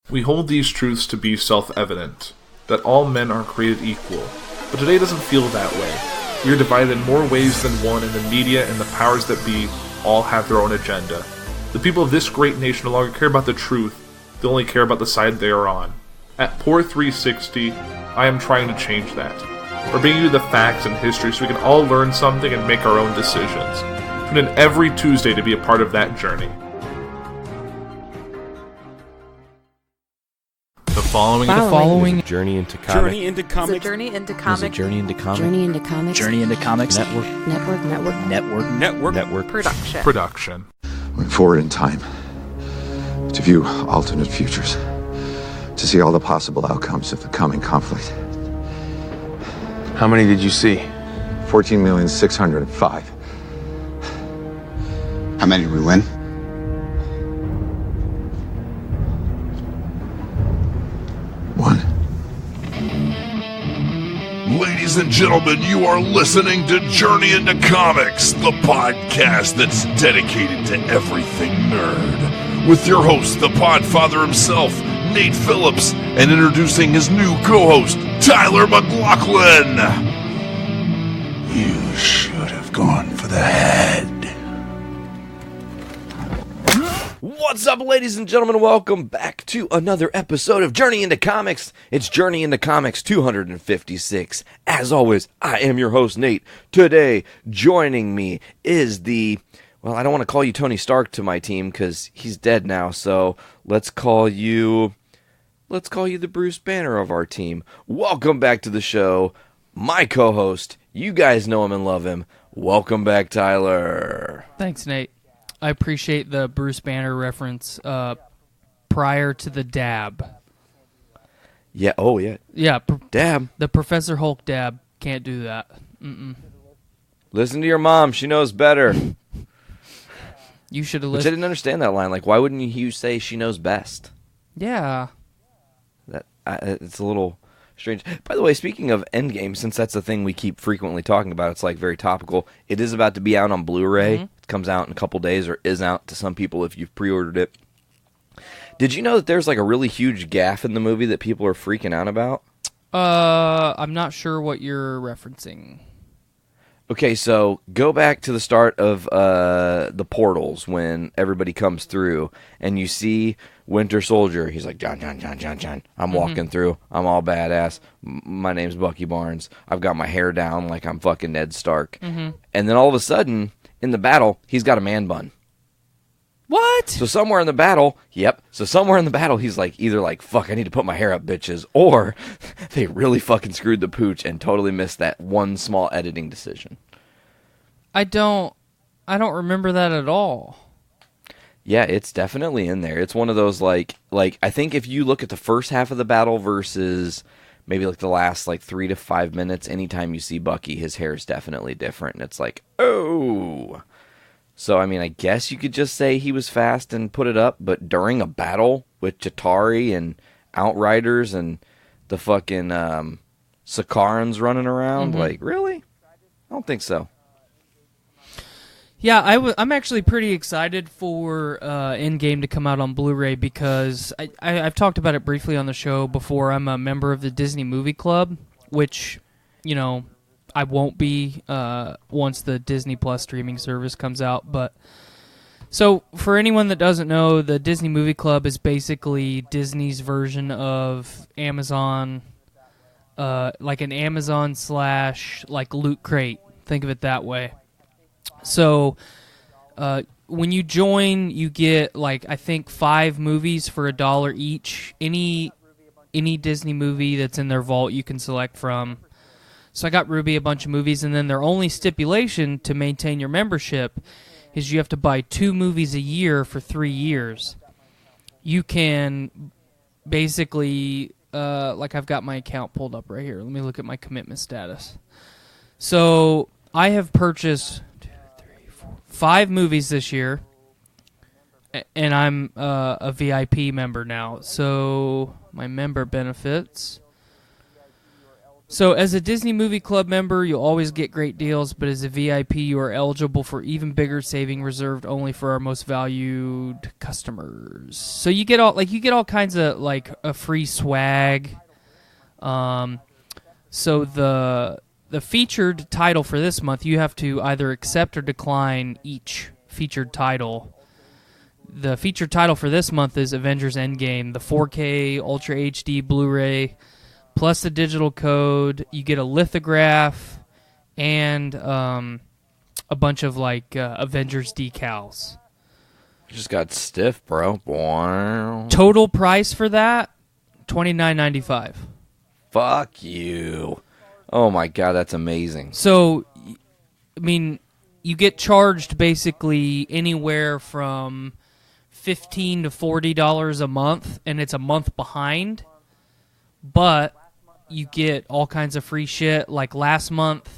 We hold these truths to be self-evident, that all men are created equal, but today doesn't feel that way. We are divided in more ways than one, and the media and the powers that be all have their own agenda. The people of this great nation no longer care about the truth, they only care about the side they are on. At Poor 360, I am trying to change that. We're bringing you the facts and history so we can all learn something and make our own decisions. Tune in every Tuesday to be a part of that journey. The following is a journey into comics. Journey into comics. Journey into comics. Journey into comics. Journey into comics. Journey into comics. Network. Production. Went forward in time to view alternate futures, to see all the possible outcomes of the coming conflict. How many did you see? 14,605,000. How many did we win? One. Ladies and gentlemen, you are listening to Journey into Comics, the podcast that's dedicated to everything nerd. With your host, the Podfather himself, Nate Phillips, and introducing his new co-host, Tyler McLaughlin. You should have gone for the head. What's up, ladies and gentlemen? Welcome back to another episode of Journey into Comics. It's Journey into Comics 256. As always, I am your host, Nate. Today, joining me is I don't want to call you Tony Stark to my team because he's dead now, so let's call you the Bruce Banner of our team. Welcome back to the show, my co-host. You guys know him and love him. Welcome back, Tyler. Thanks, Nate. I appreciate the Bruce Banner reference prior to the dab. Yeah, oh yeah. Yeah, dab. The Professor Hulk dab. Can't do that. Listen to your mom. She knows better. You should have Which I listened. didn't understand that line. Like, why wouldn't you say she knows best? Yeah. It's a little strange. By the way, speaking of Endgame, since that's the thing we keep frequently talking about, it's like very topical. It is about to be out on Blu-ray. It comes out in a couple days, or is out to some people if you've pre-ordered it. Did you know that there's like a really huge gaffe in the movie that people are freaking out about? I'm not sure what you're referencing. Okay, so go back to the start of the portals when everybody comes through, and you see Winter Soldier. He's like, John. I'm walking through. I'm all badass. My name's Bucky Barnes. I've got my hair down like I'm fucking Ned Stark. And then all of a sudden, in the battle, he's got a man bun. What? So somewhere in the battle, he's like, either like, fuck, I need to put my hair up, bitches, or they really fucking screwed the pooch and totally missed that one small editing decision. I don't remember that at all. Yeah, it's definitely in there. It's one of those like I think if you look at the first half of the battle versus maybe like the last like 3 to 5 minutes, anytime you see Bucky, his hair is definitely different, and it's like, oh. So, I mean, I guess you could just say he was fast and put it up, but during a battle with Chitauri and Outriders and the fucking Sakarans running around, like, really? I don't think so. Yeah, I'm actually pretty excited for Endgame to come out on Blu-ray because I've talked about it briefly on the show before. I'm a member of the Disney Movie Club, which, I won't be once the Disney Plus streaming service comes out. But so for anyone that doesn't know, the Disney Movie Club is basically Disney's version of Amazon, like an Amazon / like Loot Crate. Think of it that way. So when you join, you get I think 5 movies for $1 each. Any Disney movie that's in their vault you can select from. So I got Ruby a bunch of movies, and then their only stipulation to maintain your membership is you have to buy 2 movies a year for 3 years. You can basically, I've got my account pulled up right here. Let me look at my commitment status. So I have purchased 5 movies this year, and I'm a VIP member now. So my member benefits. So, as a Disney Movie Club member, you'll always get great deals, but as a VIP, you are eligible for even bigger saving reserved only for our most valued customers. So you get all kinds of like a free swag. So the featured title for this month, you have to either accept or decline each featured title. The featured title for this month is Avengers Endgame, the 4K Ultra HD Blu-ray. Plus the digital code, you get a lithograph and a bunch of like Avengers decals. Just got stiff, bro. Wow. Total price for that, $29.95. Fuck you. Oh my god, that's amazing. So, I mean, you get charged basically anywhere from $15 to $40 a month, and it's a month behind. But you get all kinds of free shit. Like last month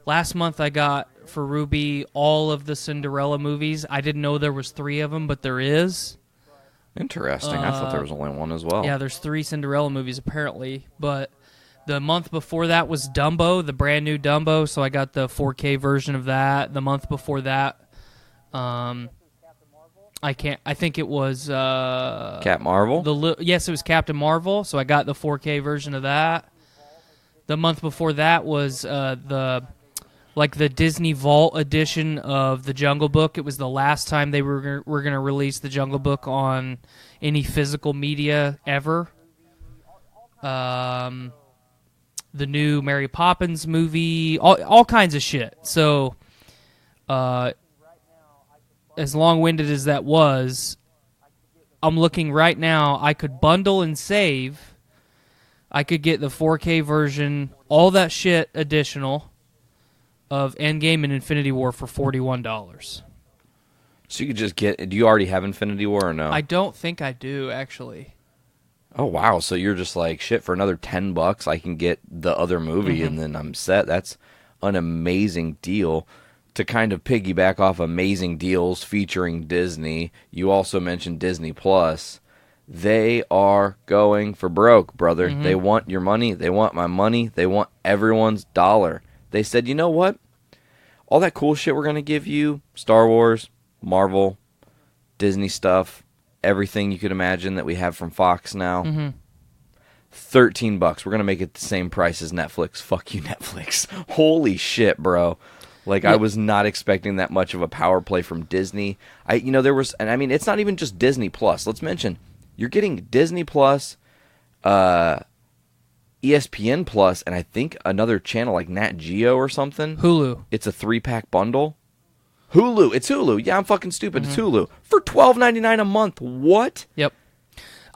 I got for Ruby all of the Cinderella movies. I didn't know there was 3 of them, but there is. Interesting. I thought there was only one as well. Yeah, there's 3 Cinderella movies apparently. But the month before that was Dumbo, the brand new Dumbo. So I got the 4K version of that. The month before that, I think it was Cap Marvel? Yes, it was Captain Marvel, so I got the 4K version of that. The month before that was the Disney Vault edition of the Jungle Book. It was the last time they were going to release the Jungle Book on any physical media ever. The new Mary Poppins movie, all kinds of shit. So as long-winded as that was, I'm looking right now, I could bundle and save. I could get the 4K version, all that shit additional of Endgame and Infinity War for $41. So you could just get... Do you already have Infinity War or no? I don't think I do, actually. Oh, wow. So you're just like, shit, for another $10, I can get the other movie, and then I'm set. That's an amazing deal. To kind of piggyback off amazing deals featuring Disney, you also mentioned Disney Plus. They are going for broke, brother. They want your money. They want my money. They want everyone's dollar. They said, you know what? All that cool shit we're going to give you, Star Wars, Marvel, Disney stuff, everything you could imagine that we have from Fox now, $13. We're going to make it the same price as Netflix. Fuck you, Netflix. Holy shit, bro. Like, I was not expecting that much of a power play from Disney. There was, and I mean, it's not even just Disney Plus. Let's mention, you're getting Disney Plus, ESPN Plus, and I think another channel like Nat Geo or something. Hulu. It's a 3-pack bundle. Hulu. It's Hulu. Yeah, I'm fucking stupid. It's Hulu for $12.99 a month. What? Yep.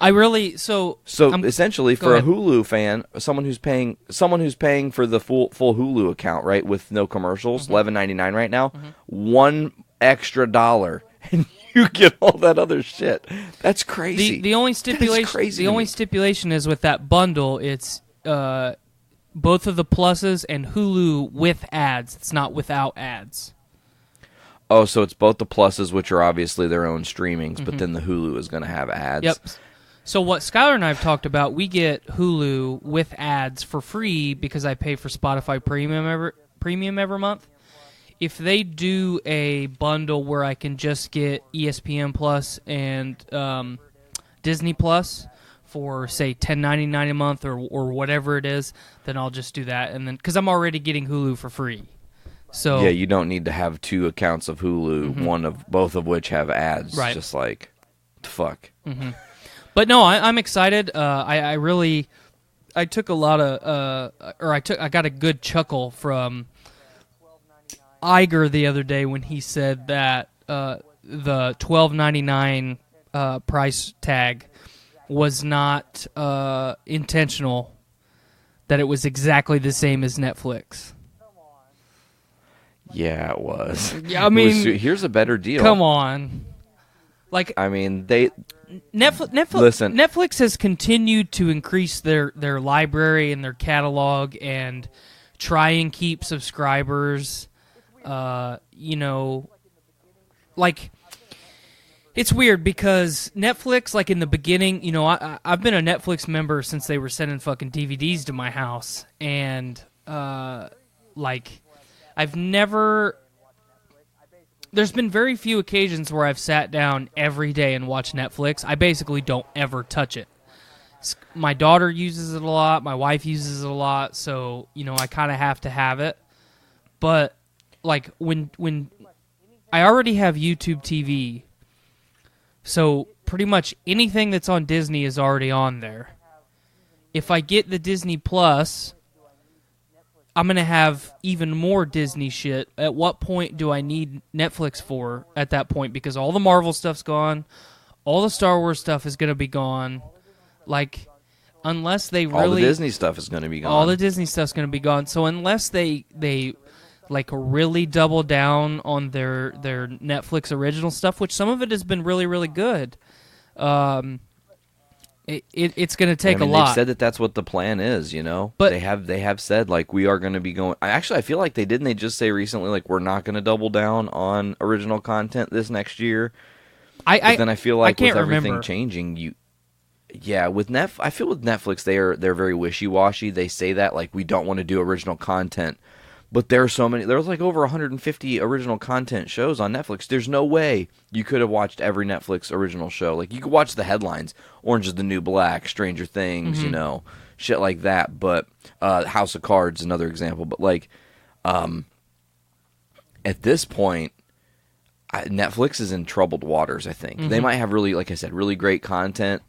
Essentially, for a Hulu fan, someone who's paying for the full Hulu account, right, with no commercials, $11.99 right now, $1 extra, and you get all that other shit. That's crazy. The only stipulation is with that bundle, it's both of the pluses and Hulu with ads. It's not without ads. Oh, so it's both the pluses, which are obviously their own streamings, but then the Hulu is going to have ads. Yep. So what Skylar and I have talked about, we get Hulu with ads for free because I pay for Spotify Premium every month. If they do a bundle where I can just get ESPN Plus and Disney Plus for, say, $10.99 a month or whatever it is, then I'll just do that. And then because I'm already getting Hulu for free. So yeah, you don't need to have 2 accounts of Hulu, both of which have ads. Right. Just like, fuck. But no, I'm excited. I took a lot of, I got a good chuckle from Iger the other day when he said that the $12.99 price tag was not intentional, that it was exactly the same as Netflix. Yeah, it was. Yeah, I mean, here's a better deal. Come on. Like, I mean, Netflix has continued to increase their library and their catalog and try and keep subscribers. Like, It's weird because Netflix, like in the beginning, you know, I've been a Netflix member since they were sending fucking DVDs to my house, and like I've never. There's been very few occasions where I've sat down every day and watched Netflix. I basically don't ever touch it. My daughter uses it a lot. My wife uses it a lot. So, you know, I kind of have to have it. But, like, when I already have YouTube TV, so pretty much anything that's on Disney is already on there. If I get the Disney Plus, I'm going to have even more Disney shit. At what point do I need Netflix for at that point? Because all the Marvel stuff's gone. All the Star Wars stuff is going to be gone. Like, unless they really... All the Disney stuff is going to be gone. All the Disney stuff's going to be gone. So unless they like, really double down on their Netflix original stuff, which some of it has been really, really good, it's going to take a lot. They've said that that's what the plan is, you know? But they have said, like, we are going to be going... I feel like didn't they just say recently, like, we're not going to double down on original content this next year? But then I feel like with everything changing, I feel with Netflix, they're very wishy-washy. They say that, like, we don't want to do original content. But there's like over 150 original content shows on Netflix. There's no way you could have watched every Netflix original show. Like, you could watch the headlines, Orange is the New Black, Stranger Things, you know, shit like that. But House of Cards, another example. But, like, at this point, Netflix is in troubled waters, I think. They might have really, like I said, really great content.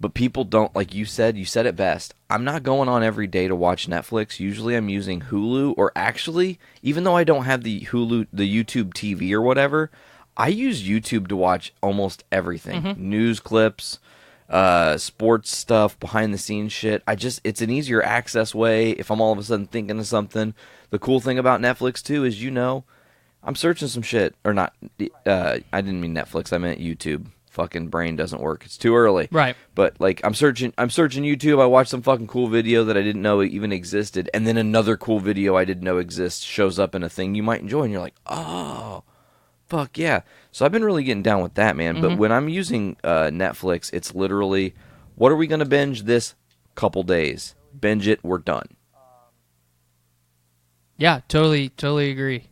But people don't, like you said it best. I'm not going on every day to watch Netflix. Usually I'm using Hulu, or actually, even though I don't have the Hulu, the YouTube TV or whatever, I use YouTube to watch almost everything. News clips, sports stuff, behind the scenes shit. It's an easier access way if I'm all of a sudden thinking of something. The cool thing about Netflix too is, you know, I'm searching some shit, or not, I didn't mean Netflix, I meant YouTube. Fucking brain doesn't work. It's too early. Right. But, like, I'm searching YouTube. I watch some fucking cool video that I didn't know even existed, and then another cool video I didn't know exists shows up in a thing you might enjoy, and you're like, oh, fuck yeah. So I've been really getting down with that, man. But when I'm using Netflix, it's literally, what are we going to binge this couple days? Binge it, we're done. Yeah, totally agree.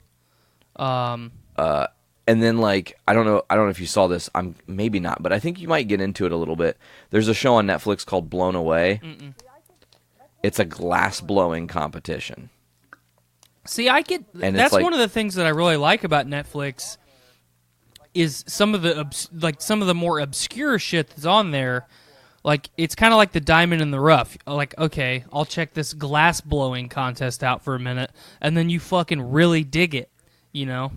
And then, like, I don't know if you saw this. Maybe not, but I think you might get into it a little bit. There's a show on Netflix called Blown Away. It's a glass blowing competition. See, that's one of the things that I really like about Netflix is some of the more obscure shit that's on there. Like, it's kind of like the diamond in the rough. Like, okay, I'll check this glass blowing contest out for a minute, and then you fucking really dig it, you know?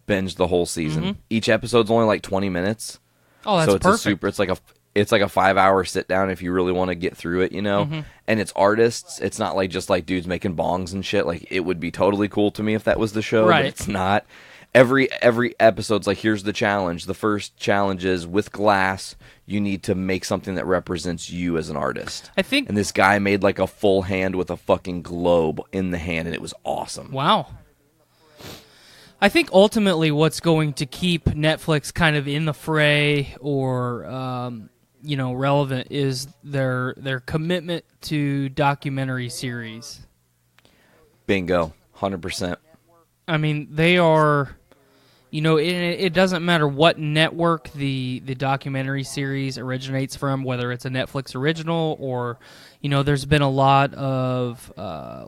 Binge the whole season. Each episode's only like 20 minutes. Oh, that's perfect. It's like a 5-hour sit down if you really want to get through it, you know. And it's artists. It's not like just like dudes making bongs and shit. Like, it would be totally cool to me if that was the show, right. But it's not. Every episode's like, here's the challenge. The first challenge is with glass, you need to make something that represents you as an artist. And this guy made like a full hand with a fucking globe in the hand, and it was awesome. Wow. I think ultimately what's going to keep Netflix kind of in the fray or, relevant is their commitment to documentary series. Bingo. 100%. I mean, they are, it doesn't matter what network the documentary series originates from, whether it's a Netflix original or, there's been a lot of,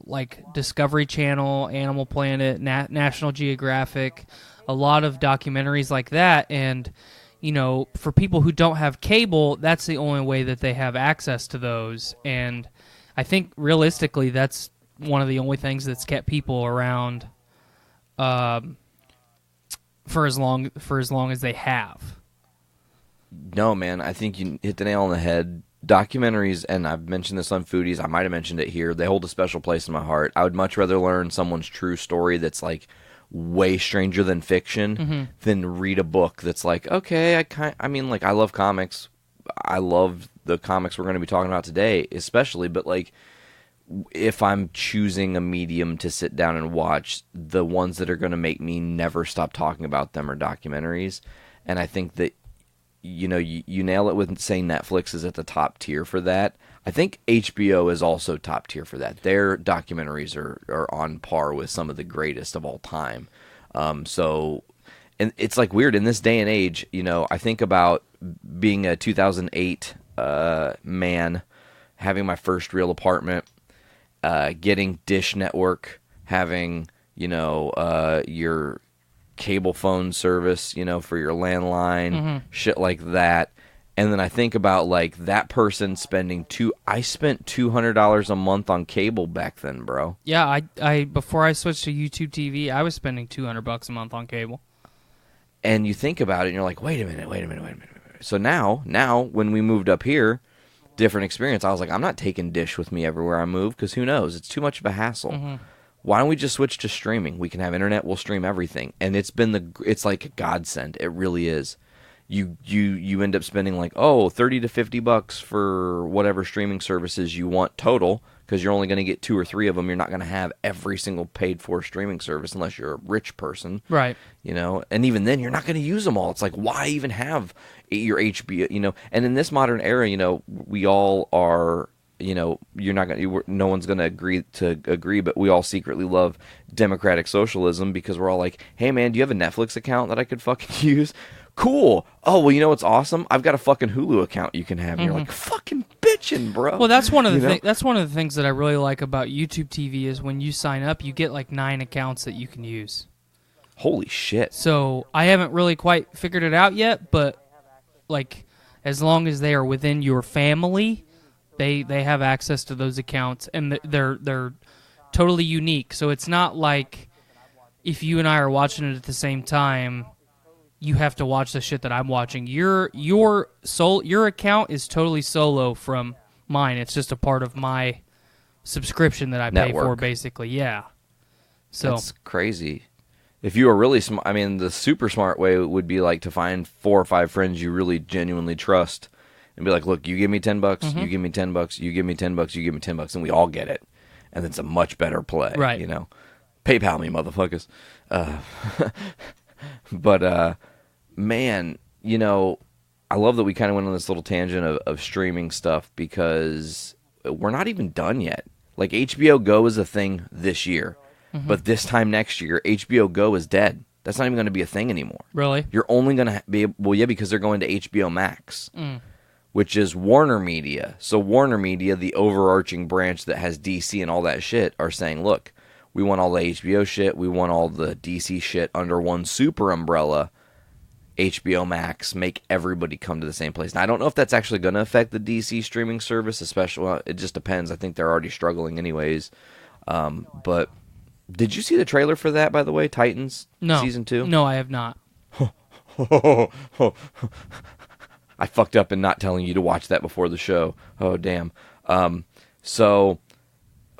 like Discovery Channel, Animal Planet, National Geographic, a lot of documentaries like that. And, for people who don't have cable, that's the only way that they have access to those. And I think realistically, that's one of the only things that's kept people around for as long as they have. No, man, I think you hit the nail on the head. Documentaries, and I've mentioned this on Foodies, I might have mentioned it here, they hold a special place in my heart. I would much rather learn someone's true story that's like way stranger than fiction than read a book that's like, okay, I love comics. I love the comics we're going to be talking about today, especially, but like, if I'm choosing a medium to sit down and watch, the ones that are going to make me never stop talking about them are documentaries. And I think that you nail it with saying Netflix is at the top tier for that. I think HBO is also top tier for that. Their documentaries are on par with some of the greatest of all time. And it's like weird in this day and age, I think about being a 2008 man, having my first real apartment, getting Dish Network, having, your cable phone service, for your landline, shit like that. And then I think about like that person spending I spent $200 a month on cable back then, bro. Yeah, I before I switched to YouTube TV, I was spending $200 a month on cable. And you think about it and you're like, wait a minute. So now when we moved up here, different experience. I was like, I'm not taking Dish with me everywhere I move because who knows? It's too much of a hassle. Why don't we just switch to streaming? We can have internet. We'll stream everything. And it's like a godsend. It really is. You end up spending like, $30 to $50 for whatever streaming services you want total because you're only going to get 2 or 3 of them. You're not going to have every single paid for streaming service unless you're a rich person. Right. And even then you're not going to use them all. It's like, why even have your HBO, and in this modern era, we all are, no one's going to agree, but we all secretly love democratic socialism because we're all like, hey man, do you have a Netflix account that I could fucking use? Cool. Oh, well, you know what's awesome? I've got a fucking Hulu account you can have. And you're like, fucking bitching, bro. Well, that's one of the that's one of the things that I really like about YouTube TV is when you sign up, you get like 9 accounts that you can use. Holy shit. So I haven't really quite figured it out yet, but like as long as they are within your family, they have access to those accounts, and they're totally unique. So it's not like if you and I are watching it at the same time, you have to watch the shit that I'm watching. Your account is totally solo from mine. It's just a part of my subscription that I pay for, basically. Yeah. So that's crazy. If you were really smart, the super smart way would be like to find 4 or 5 friends you really genuinely trust, and be like, "Look, you give me $10, you give me $10, you give me $10, you give me $10, and we all get it, and it's a much better play." Right. PayPal me, motherfuckers. But, man, I love that we kind of went on this little tangent of streaming stuff because we're not even done yet. Like, HBO Go is a thing this year, but this time next year, HBO Go is dead. That's not even going to be a thing anymore. Really? You're only going to be because they're going to HBO Max, which is Warner Media. So Warner Media, the overarching branch that has DC and all that shit, are saying, look, we want all the HBO shit. We want all the DC shit under one super umbrella. HBO Max, make everybody come to the same place. Now, I don't know if that's actually going to affect the DC streaming service, especially. Well, it just depends. I think they're already struggling anyways. But did you see the trailer for that, by the way, Titans Season 2? No, I have not. I fucked up in not telling you to watch that before the show. Oh, damn. So,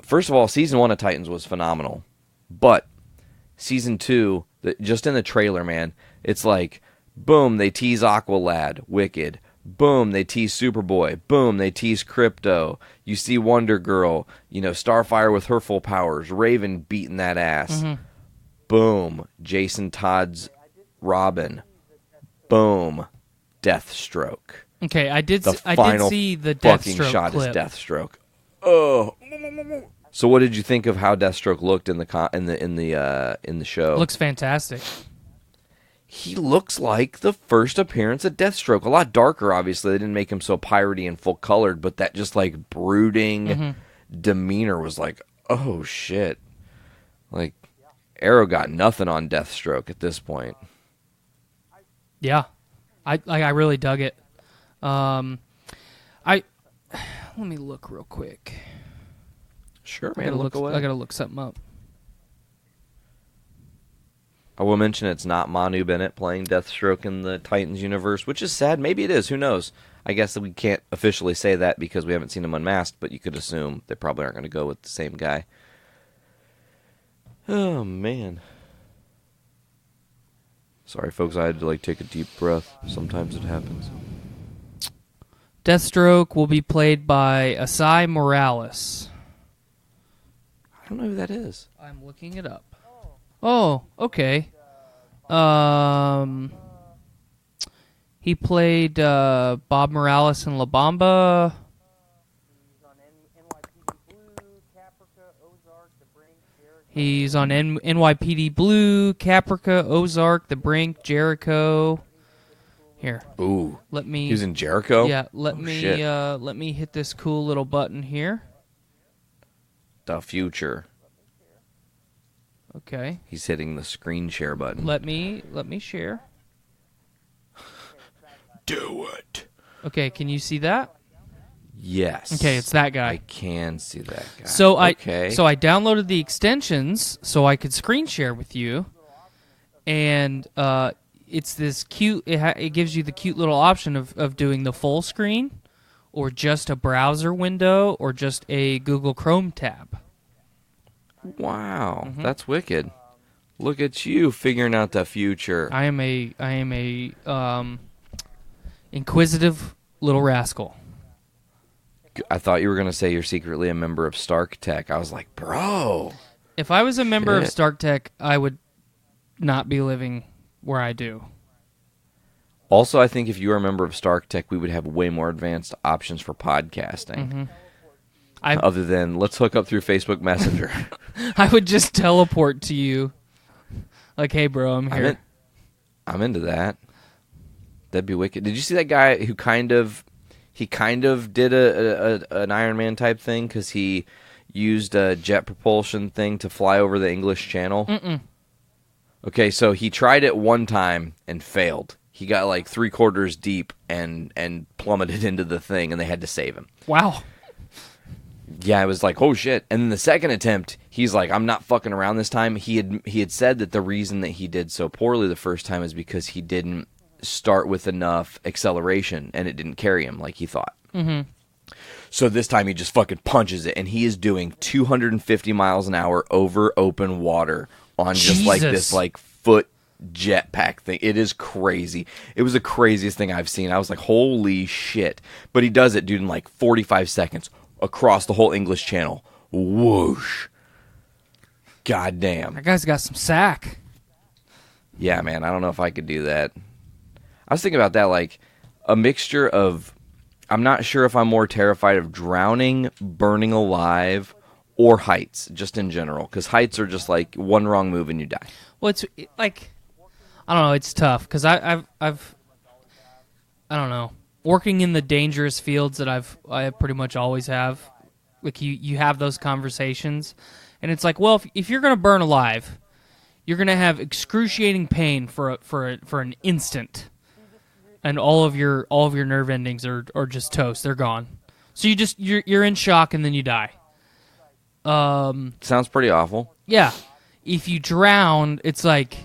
first of all, Season 1 of Titans was phenomenal. But Season 2, just in the trailer, man, it's like, boom, they tease Aqualad, Wicked. Boom, they tease Superboy. Boom, they tease Crypto. You see Wonder Girl, Starfire with her full powers. Raven beating that ass. Boom, Jason Todd's Robin. Boom, Deathstroke. Okay, I did see the fucking Deathstroke shot clip. is Deathstroke. Oh. So what did you think of how Deathstroke looked in the show? Looks fantastic. He looks like the first appearance of Deathstroke. A lot darker, obviously. They didn't make him so piratey and full colored, but that just like brooding demeanor was like, oh shit. Like Arrow got nothing on Deathstroke at this point. Yeah, I really dug it. Let me look real quick. Sure, man. Look away. I gotta look something up. I will mention it's not Manu Bennett playing Deathstroke in the Titans universe, which is sad. Maybe it is. Who knows? I guess that we can't officially say that because we haven't seen him unmasked, but you could assume they probably aren't going to go with the same guy. Oh, man. Sorry, folks. I had to take a deep breath. Sometimes it happens. Deathstroke will be played by Asai Morales. I don't know who that is. I'm looking it up. He played Bob Morales in La Bamba. He's on NYPD Blue, Caprica, Ozark, The Brink, Jericho. Here. Ooh. Let me. He was in Jericho? Yeah, let Oh, me shit. let me hit this cool little button here. The future. Okay. He's hitting the screen share button. Let me share. Do it. Okay, can you see that? Yes. Okay, it's that guy. I can see that guy. So I Okay. downloaded the extensions so I could screen share with you, and it's this cute. It gives you the cute little option of doing the full screen, or just a browser window, or just a Google Chrome tab. Wow, that's wicked. Look at you figuring out the future. I am a inquisitive little rascal. I thought you were going to say you're secretly a member of Stark Tech. I was like, bro. If I was a member of Shit. Stark Tech, I would not be living where I do. Also, I think if you were a member of Stark Tech, we would have way more advanced options for podcasting. Other than, let's hook up through Facebook Messenger. I would just teleport to you. Like, hey, bro, I'm here. I'm into that. That'd be wicked. Did you see that guy who kind of did an Iron Man type thing because he used a jet propulsion thing to fly over the English Channel? Mm-mm. Okay, so he tried it one time and failed. He got like 3/4 deep and plummeted into the thing, and they had to save him. Wow. Yeah, it was like, oh shit. And then the second attempt, he's like, I'm not fucking around this time. He had said that the reason that he did so poorly the first time is because he didn't start with enough acceleration and it didn't carry him like he thought. Mm-hmm. So this time he just fucking punches it, and he is doing 250 miles an hour over open water on just like this like foot jetpack thing. It is crazy. It was the craziest thing I've seen. I was like, holy shit. But he does it, dude, in like 45 seconds across the whole English Channel. Whoosh. God damn. That guy's got some sack. Yeah, man, I don't know if I could do that. I was thinking about that, like a mixture of, I'm not sure if I'm more terrified of drowning, burning alive, or heights, just in general. Because heights are just like one wrong move and you die. Well, it's like, I don't know, it's tough. Because I don't know, working in the dangerous fields that I pretty much always have, like you have those conversations. And it's like, well, if you're going to burn alive, you're going to have excruciating pain for an instant. And all of your nerve endings are just toast. They're gone. So you're in shock and then you die. Sounds pretty awful. Yeah. If you drown, it's like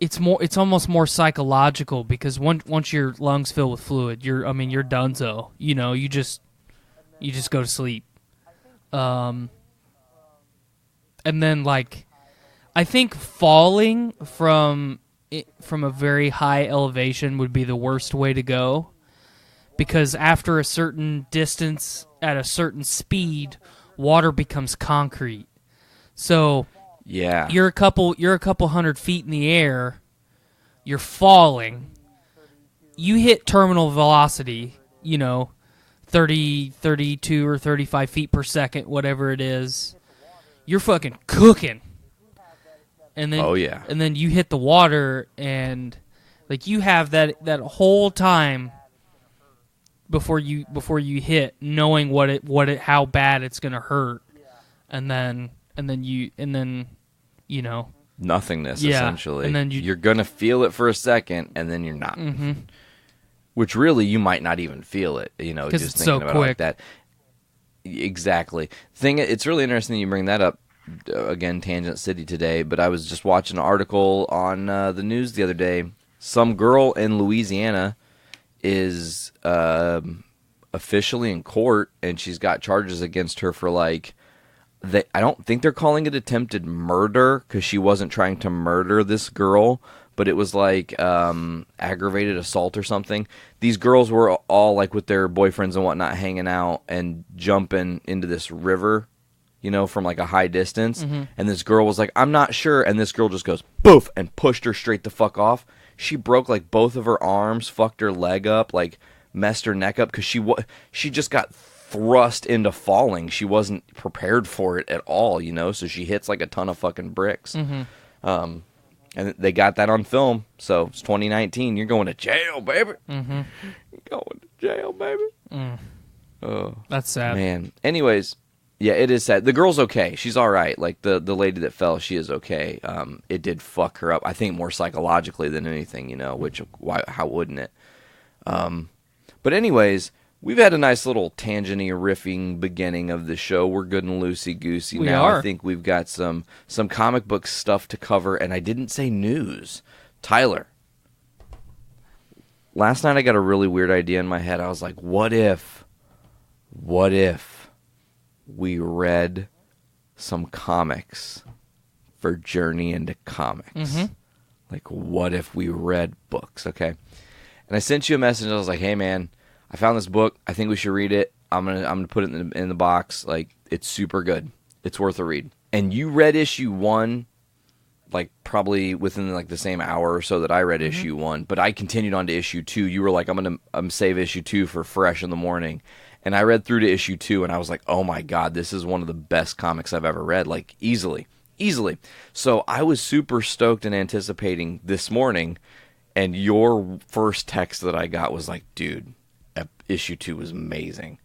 it's almost more psychological because once your lungs fill with fluid, you're donezo. You know, you just go to sleep. And then like I think falling from a very high elevation would be the worst way to go, because after a certain distance at a certain speed, water becomes concrete. So Yeah. you're a couple 100 feet in the air, you're falling, you hit terminal velocity, 30, 32 or 35 feet per second, whatever it is, you're fucking cooking. And then, Oh, yeah. And then you hit the water, and like you have that whole time before you hit, knowing how bad it's gonna hurt, and then Nothingness, Yeah, essentially. and then you're going to feel it for a second, and then you're not. Mm-hmm. Which really, you might not even feel it, 'Cause just it's thinking so about quick. it like that. Exactly. It's really interesting that you bring that up. Again, Tangent City today, but I was just watching an article on the news the other day. Some girl in Louisiana is officially in court, and she's got charges against her for I don't think they're calling it attempted murder because she wasn't trying to murder this girl, but it was like aggravated assault or something. These girls were all like with their boyfriends and whatnot hanging out and jumping into this river, from like a high distance. Mm-hmm. And this girl was like, I'm not sure. And this girl just goes, boof, and pushed her straight the fuck off. she broke like both of her arms, fucked her leg up, like messed her neck up because she just got thrust into falling. She wasn't prepared for it at all, you know. So she hits like a ton of fucking bricks. And they got that on film. So it's 2019. You're going to jail, baby. You're going to jail, baby. Oh, that's sad, man. Anyways, yeah, it is sad. The girl's okay. She's all right. Like the lady that fell, she is okay. It did fuck her up. I think more psychologically than anything, you know. Which how wouldn't it? But anyways, we've had a nice little tangenty riffing beginning of the show. We're good and loosey-goosey now. are. I think we've got some comic book stuff to cover, and I didn't say news. Tyler, last night I got a really weird idea in my head. I was like, what if we read some comics for Journey into Comics? Like, what if we read books, okay? And I sent you a message. I was like, hey, man, I found this book. I think we should read it. I'm gonna put it in the box. Like, it's super good. It's worth a read. And you read issue 1, like probably within like the same hour or so that I read issue 1. But I continued on to issue 2. You were like, I'm gonna save issue 2 for fresh in the morning. And I read through to issue 2, and I was like, oh my god, this is one of the best comics I've ever read. Like, easily. So I was super stoked and anticipating this morning. And your first text that I got was like, dude, issue 2 was amazing.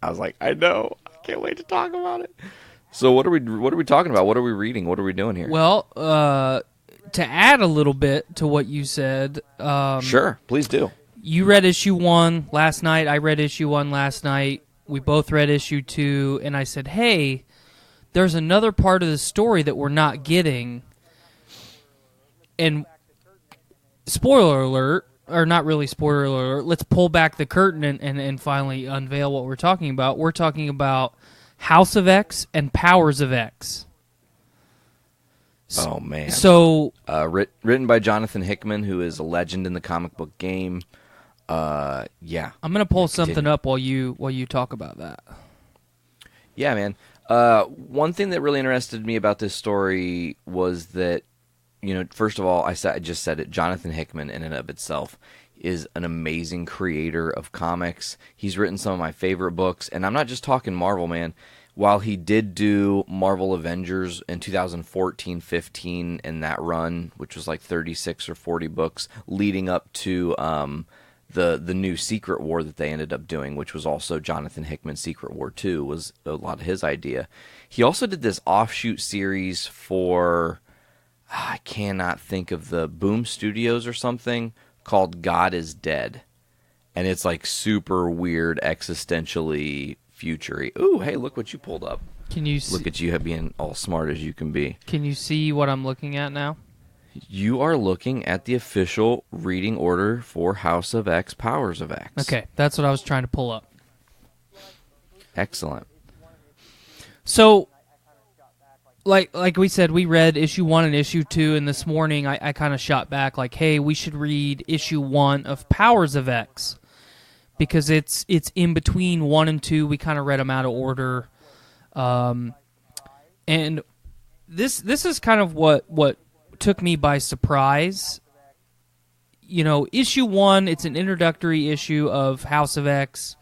I was like, I know. I can't wait to talk about it. So what are we talking about? What are we reading? What are we doing here? Well, to add a little bit to what you said. Sure, please do. You read issue 1 last night. I read issue 1 last night. We both read issue 2. And I said, hey, there's another part of the story that we're not getting. And spoiler alert, or not really spoiler alert, let's pull back the curtain and finally unveil what we're talking about. We're talking about House of X and Powers of X. Oh, man. So, written by Jonathan Hickman, who is a legend in the comic book game. Yeah. I'm going to pull something up while you talk about that. Yeah, man. One thing that really interested me about this story was that, you know, first of all, I just said it, Jonathan Hickman in and of itself is an amazing creator of comics. He's written some of my favorite books, and I'm not just talking Marvel, man. While he did do Marvel Avengers in 2014-15 in that run, which was like 36 or 40 books, leading up to the new Secret War that they ended up doing, which was also Jonathan Hickman's Secret War 2, was a lot of his idea. He also did this offshoot series for, I cannot think of the Boom Studios or something, called God is Dead. And it's like super weird, existentially future-y. Ooh, hey, look what you pulled up. Can you look at you being all smart as you can be? Can you see what I'm looking at now? You are looking at the official reading order for House of X, Powers of X. Okay, that's what I was trying to pull up. Excellent. So, like we said, we read issue 1 and issue 2, and this morning I kind of shot back like, hey, we should read issue 1 of Powers of X, because it's in between 1 and 2. We kind of read them out of order. And this is kind of what took me by surprise. You know, issue 1, it's an introductory issue of House of X.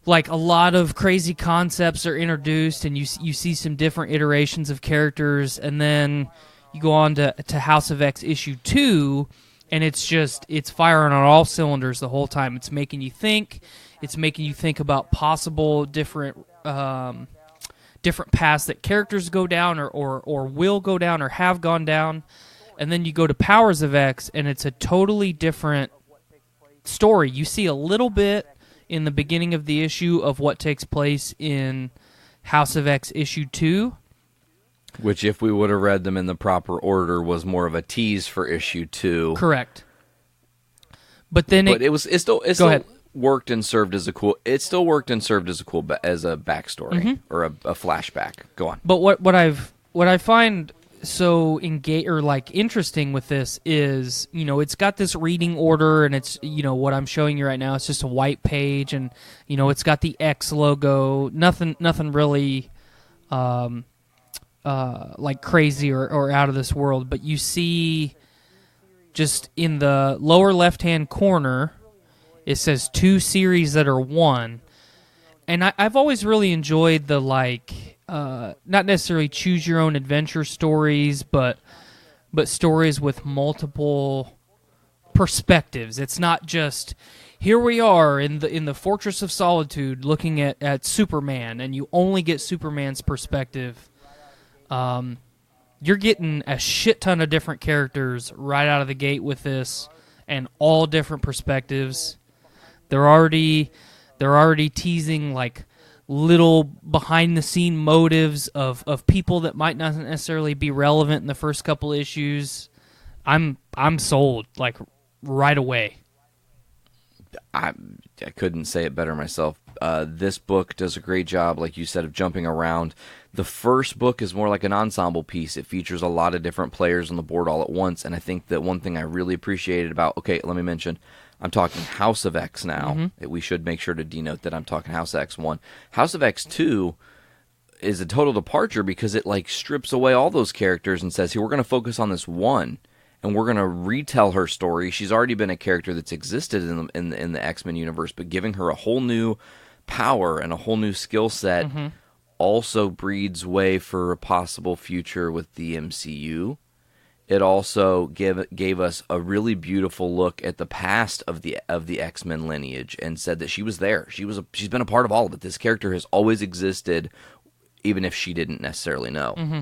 Like, a lot of crazy concepts are introduced, and you see some different iterations of characters, and then you go on to House of X issue 2, and it's firing on all cylinders the whole time. It's making you think. It's making you think about possible different paths that characters go down or will go down or have gone down. And then you go to Powers of X, and it's a totally different story. You see a little bit in the beginning of the issue of what takes place in House of X issue 2. Which, if we would have read them in the proper order, was more of a tease for issue 2. Correct. But then it still go ahead. worked and served as a cool. It still worked and served as a backstory or a flashback. Go on. But what I find so interesting with this is, you know, it's got this reading order, and it's, you know, what I'm showing you right now. It's just a white page, and, you know, it's got the X logo. Nothing really like crazy or out of this world. But you see just in the lower left-hand corner, it says 2 series that are 1. And I've always really enjoyed the, not necessarily choose-your-own-adventure stories, but stories with multiple perspectives. It's not just, here we are in the Fortress of Solitude looking at Superman, and you only get Superman's perspective. You're getting a shit ton of different characters right out of the gate with this, and all different perspectives. They're already teasing like little behind the scene motives of people that might not necessarily be relevant in the first couple issues. I'm sold like right away. I couldn't say it better myself. This book does a great job, like you said, of jumping around. The first book is more like an ensemble piece. It features a lot of different players on the board all at once, and I think that one thing I really appreciated about, okay, let me mention, I'm talking House of X now. Mm-hmm. We should make sure to denote that I'm talking House of X 1. House of X 2 is a total departure because it like strips away all those characters and says, here, we're going to focus on this one, and we're going to retell her story. She's already been a character that's existed in the X-Men universe, but giving her a whole new power and a whole new skill set also breeds way for a possible future with the MCU. It also gave us a really beautiful look at the past of the X-Men lineage and said that she was there. She's been a part of all of it. This character has always existed, even if she didn't necessarily know. Mm-hmm.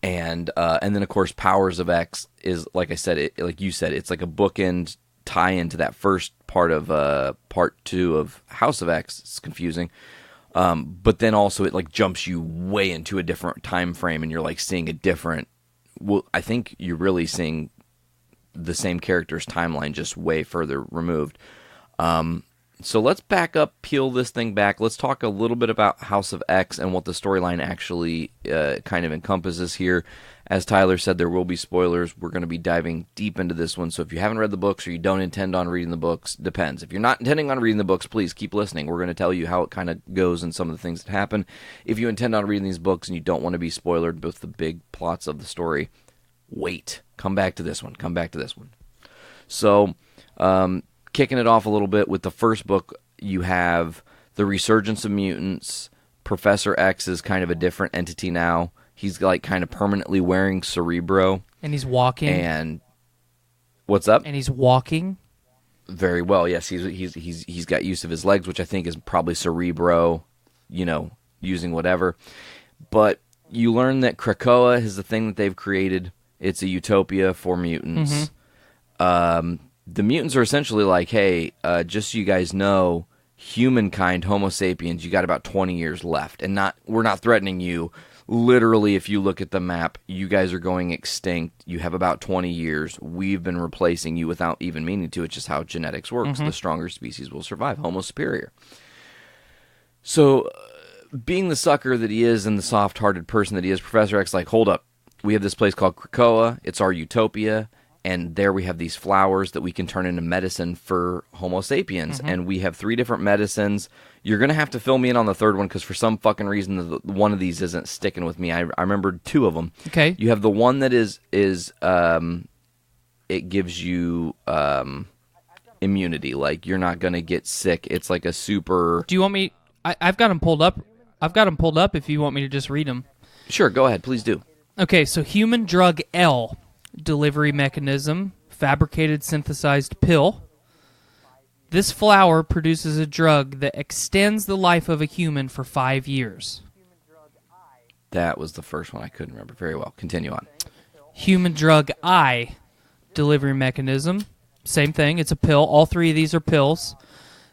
And then of course Powers of X is, like I said, like you said, it's like a bookend tie-in to that first part of part 2 of House of X. It's confusing. But then also it like jumps you way into a different time frame, and you're like seeing a different. Well, I think you're really seeing the same character's timeline, just way further removed. So let's back up, peel this thing back. Let's talk a little bit about House of X and what the storyline actually kind of encompasses here. As Tyler said, there will be spoilers. We're going to be diving deep into this one. So if you haven't read the books or you don't intend on reading the books, depends. If you're not intending on reading the books, please keep listening. We're going to tell you how it kind of goes and some of the things that happen. If you intend on reading these books and you don't want to be spoilered with the big plots of the story, wait. Come back to this one. So, kicking it off a little bit with the first book, you have the resurgence of mutants. Professor X is kind of a different entity now. He's like kind of permanently wearing Cerebro. And he's walking. And what's up? And he's walking. Very well, yes. He's got use of his legs, which I think is probably Cerebro, using whatever. But you learn that Krakoa is the thing that they've created. It's a utopia for mutants. Mm-hmm. The mutants are essentially like, hey, just so you guys know, humankind, Homo sapiens, you got about 20 years left. And we're not threatening you. Literally, if you look at the map, you guys are going extinct. You have about 20 years. We've been replacing you without even meaning to. It's just how genetics works. Mm-hmm. The stronger species will survive. Homo superior. So, being the sucker that he is and the soft-hearted person that he is, Professor X like, hold up. We have this place called Krakoa. It's our utopia. And there we have these flowers that we can turn into medicine for Homo sapiens. Mm-hmm. And we have 3 different medicines. You're going to have to fill me in on the third one because for some fucking reason, one of these isn't sticking with me. I remembered 2 of them. Okay. You have the one that is it gives you immunity. Like, you're not going to get sick. It's like a super... Do you want me... I've got them pulled up. I've got them pulled up if you want me to just read them. Sure, go ahead. Please do. Okay, so human drug L... Delivery mechanism, fabricated synthesized pill. This flower produces a drug that extends the life of a human for 5 years. That was the first one I couldn't remember very well. Continue on. Human drug I, delivery mechanism. Same thing, it's a pill. All 3 of these are pills.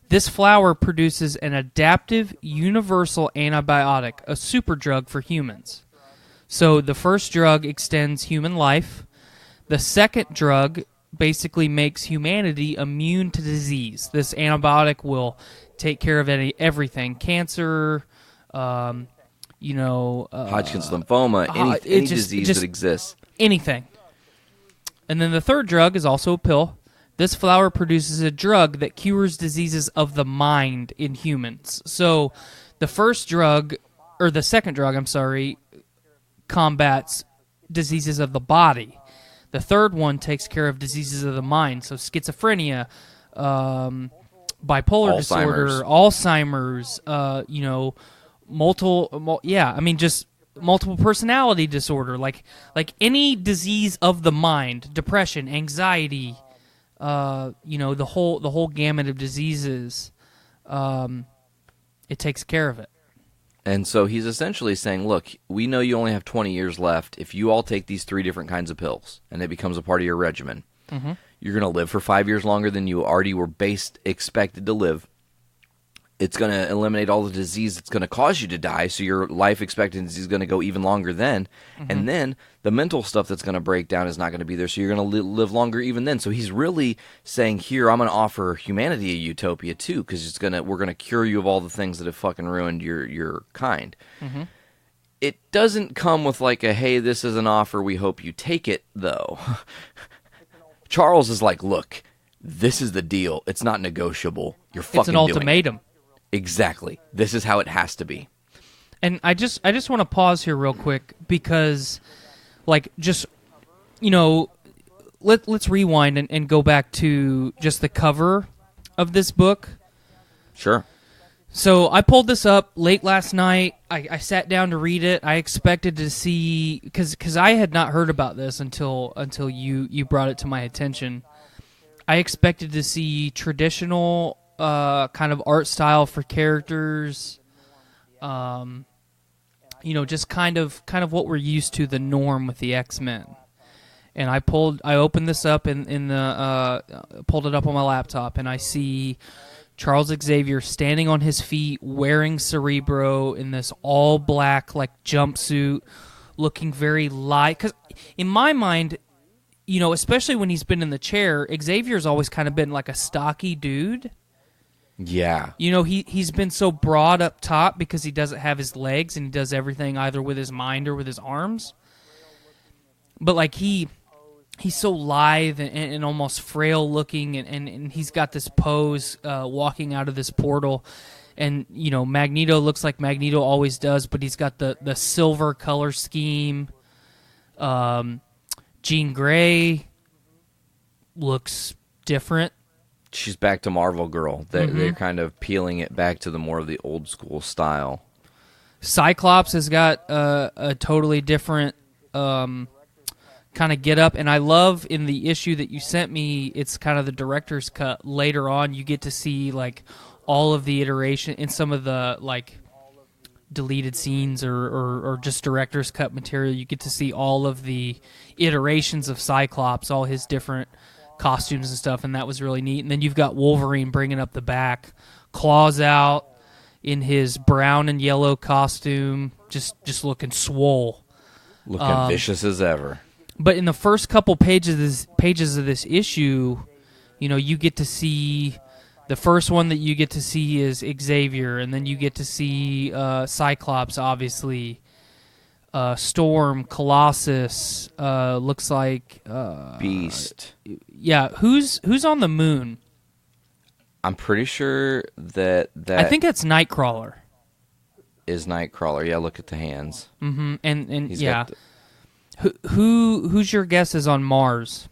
This flower produces an adaptive universal antibiotic, a super drug for humans. So the first drug extends human life. The second drug basically makes humanity immune to disease. This antibiotic will take care of everything. Cancer, Hodgkin's lymphoma, any disease that exists. Anything. And then the third drug is also a pill. This flower produces a drug that cures diseases of the mind in humans. So the second drug, combats diseases of the body. The third one takes care of diseases of the mind, so schizophrenia, bipolar disorder, Alzheimer's, just multiple personality disorder, like any disease of the mind, depression, anxiety, the whole gamut of diseases. It takes care of it. And so he's essentially saying, look, we know you only have 20 years left. If you all take these 3 different kinds of pills and it becomes a part of your regimen, you're going to live for 5 years longer than you already were expected to live. It's going to eliminate all the disease that's going to cause you to die, so your life expectancy is going to go even longer then. And then the mental stuff that's going to break down is not going to be there, so you're going to live longer even then. So he's really saying, here, I'm going to offer humanity a utopia too, because we're going to cure you of all the things that have fucking ruined your kind. It doesn't come with like a, hey, this is an offer, we hope you take it, though. Charles is like, look, this is the deal. It's not negotiable. You're fucking It's an ultimatum. Doing it. Exactly. This is how it has to be. And I just want to pause here real quick because, let's rewind and go back to just the cover of this book. Sure. So I pulled this up late last night. I sat down to read it. I expected to see, because I had not heard about this until you brought it to my attention. I expected to see traditional kind of art style for characters, just kind of what we're used to, the norm with the X-Men. And I opened this up pulled it up on my laptop, and I see Charles Xavier standing on his feet, wearing Cerebro in this all black jumpsuit, looking very light. Because in my mind, especially when he's been in the chair, Xavier's always kind of been like a stocky dude. Yeah. He's been so broad up top because he doesn't have his legs and he does everything either with his mind or with his arms. But he's so lithe and almost frail looking, and he's got this pose walking out of this portal. And, Magneto looks like Magneto always does, but he's got the silver color scheme. Jean Grey looks different. She's back to Marvel Girl. They're kind of peeling it back to the more of the old school style. Cyclops has got a totally different kind of get up, and I love in the issue that you sent me, it's kind of the director's cut. Later on, you get to see all of the iteration in some of the deleted scenes or just director's cut material. You get to see all of the iterations of Cyclops, all his different costumes and stuff, and that was really neat. And then you've got Wolverine bringing up the back, claws out in his brown and yellow costume, just looking swole, looking vicious as ever. But in the first couple pages of this issue, you get to see the first one that you get to see is Xavier, and then you get to see Cyclops, obviously. Storm, Colossus, looks like Beast. Yeah, who's on the moon? I'm pretty sure that I think that's Nightcrawler. Is Nightcrawler? Yeah, look at the hands. Mm-hmm. And yeah, who's your guess is on Mars?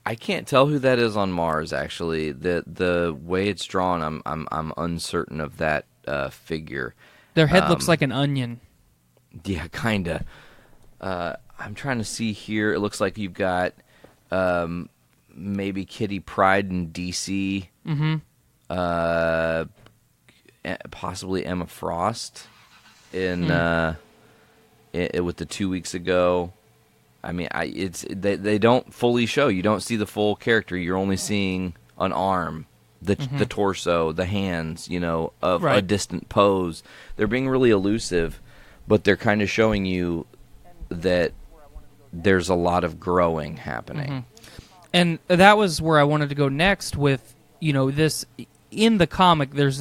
I can't tell who that is on Mars. Actually, the way it's drawn, I'm uncertain of that figure. Their head looks like an onion. Yeah, kinda. I'm trying to see here. It looks like you've got maybe Kitty Pryde in DC. Mm-hmm. Possibly Emma Frost in with the 2 weeks ago. I mean, they don't fully show. You don't see the full character. You're only seeing an arm, the torso, the hands. Of a distant pose. They're being really elusive. But they're kind of showing you that there's a lot of growing happening. Mm-hmm. And that was where I wanted to go next with, this, in the comic, there's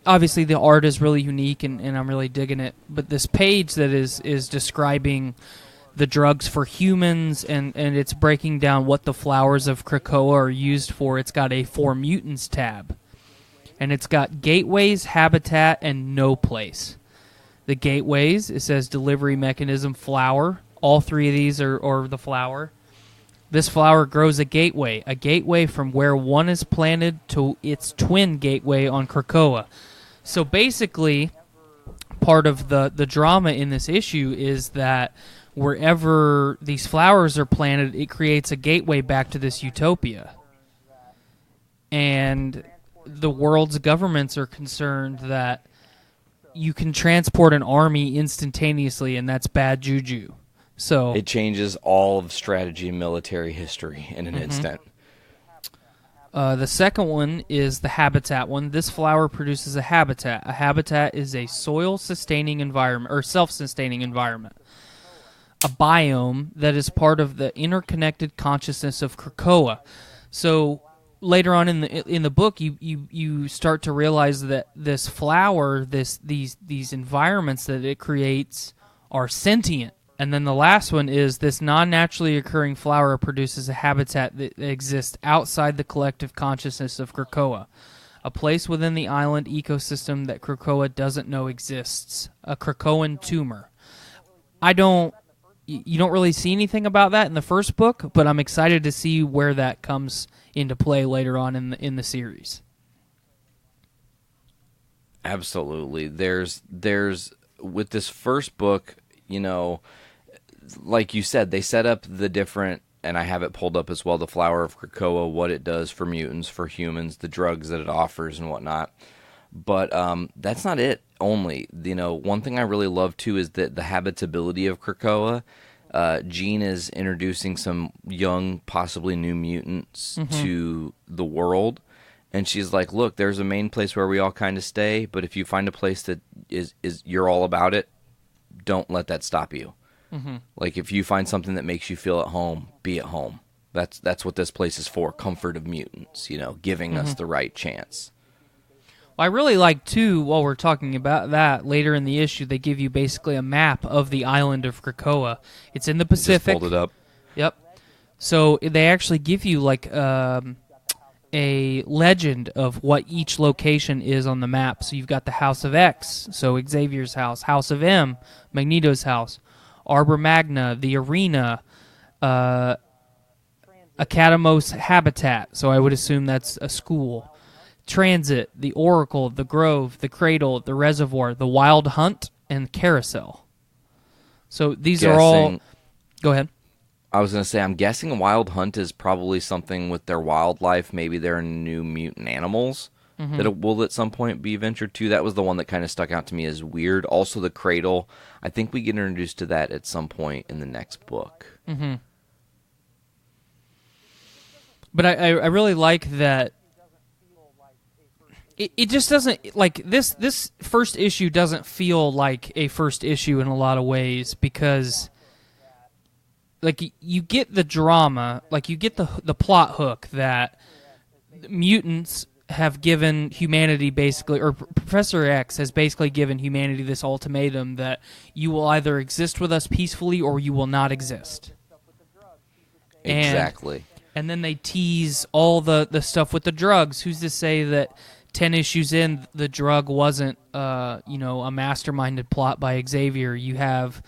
obviously the art is really unique and I'm really digging it, but this page that is describing the drugs for humans and it's breaking down what the flowers of Krakoa are used for. It's got a For Mutants tab, and it's got gateways, habitat, and no place. The gateways, it says delivery mechanism, flower. All three of these are the flower. This flower grows a gateway from where one is planted to its twin gateway on Krakoa. So basically, part of the drama in this issue is that wherever these flowers are planted, it creates a gateway back to this utopia. And the world's governments are concerned that you can transport an army instantaneously, and that's bad juju. So it changes all of strategy and military history in an instant. The second one is the habitat one. This flower produces a habitat. A habitat is a soil-sustaining environment, or self-sustaining environment. A biome that is part of the interconnected consciousness of Krakoa. So later on in the book, you start to realize that this flower, these environments that it creates are sentient. And then the last one is this non-naturally occurring flower produces a habitat that exists outside the collective consciousness of Krakoa, a place within the island ecosystem that Krakoa doesn't know exists, a Krakoan tumor. You don't really see anything about that in the first book, but I'm excited to see where that comes into play later on in the series. Absolutely. There's with this first book, like you said, they set up the different, and I have it pulled up as well, the Flower of Krakoa, what it does for mutants, for humans, the drugs that it offers and whatnot. But that's not it only. One thing I really love, too, is that the habitability of Krakoa. Jean is introducing some young, possibly new mutants to the world. And she's like, look, there's a main place where we all kind of stay, but if you find a place that is you're all about it, don't let that stop you. Like, if you find something that makes you feel at home, be at home. That's what this place is for, comfort of mutants, giving us the right chance. Well, I really like, too, while we're talking about that, later in the issue, they give you basically a map of the island of Krakoa. It's in the Pacific. Just fold it up. Yep. So they actually give you, like, a legend of what each location is on the map. So you've got the House of X, so Xavier's house, House of M, Magneto's house, Arbor Magna, the Arena, Academos Habitat, so I would assume that's a school, Transit, the Oracle, the Grove, the Cradle, the Reservoir, the Wild Hunt, and Carousel. So these are all... Go ahead. I was going to say, I'm guessing Wild Hunt is probably something with their wildlife. Maybe they're new mutant animals that it will at some point be ventured to. That was the one that kind of stuck out to me as weird. Also, the Cradle. I think we get introduced to that at some point in the next book. But I really like that. It just doesn't, like, this first issue doesn't feel like a first issue in a lot of ways, because... like, you get the drama, like, you get the plot hook that mutants have given humanity basically, or Professor X has basically given humanity this ultimatum that you will either exist with us peacefully or you will not exist. Exactly. And then they tease all the stuff with the drugs. Who's to say that 10 issues in, the drug wasn't, a masterminded plot by Xavier? You have...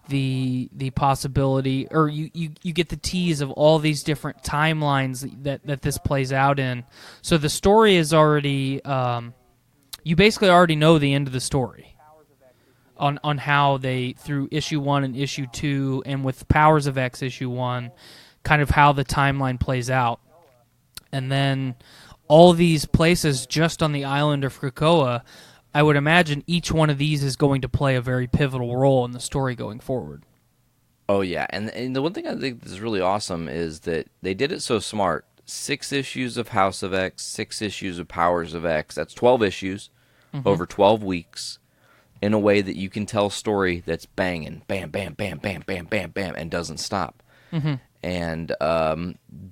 the possibility, or you get the tease of all these different timelines that this plays out in. So the story is already, you basically already know the end of the story on how they, through issue 1 and issue 2, and with Powers of X issue 1, kind of how the timeline plays out. And then all these places just on the island of Krakoa, I would imagine each one of these is going to play a very pivotal role in the story going forward. Oh, yeah. And the one thing I think is really awesome is that they did it so smart. 6 issues of House of X, 6 issues of Powers of X. That's 12 issues over 12 weeks in a way that you can tell a story that's banging, bam, bam, bam, bam, bam, bam, bam, and doesn't stop. And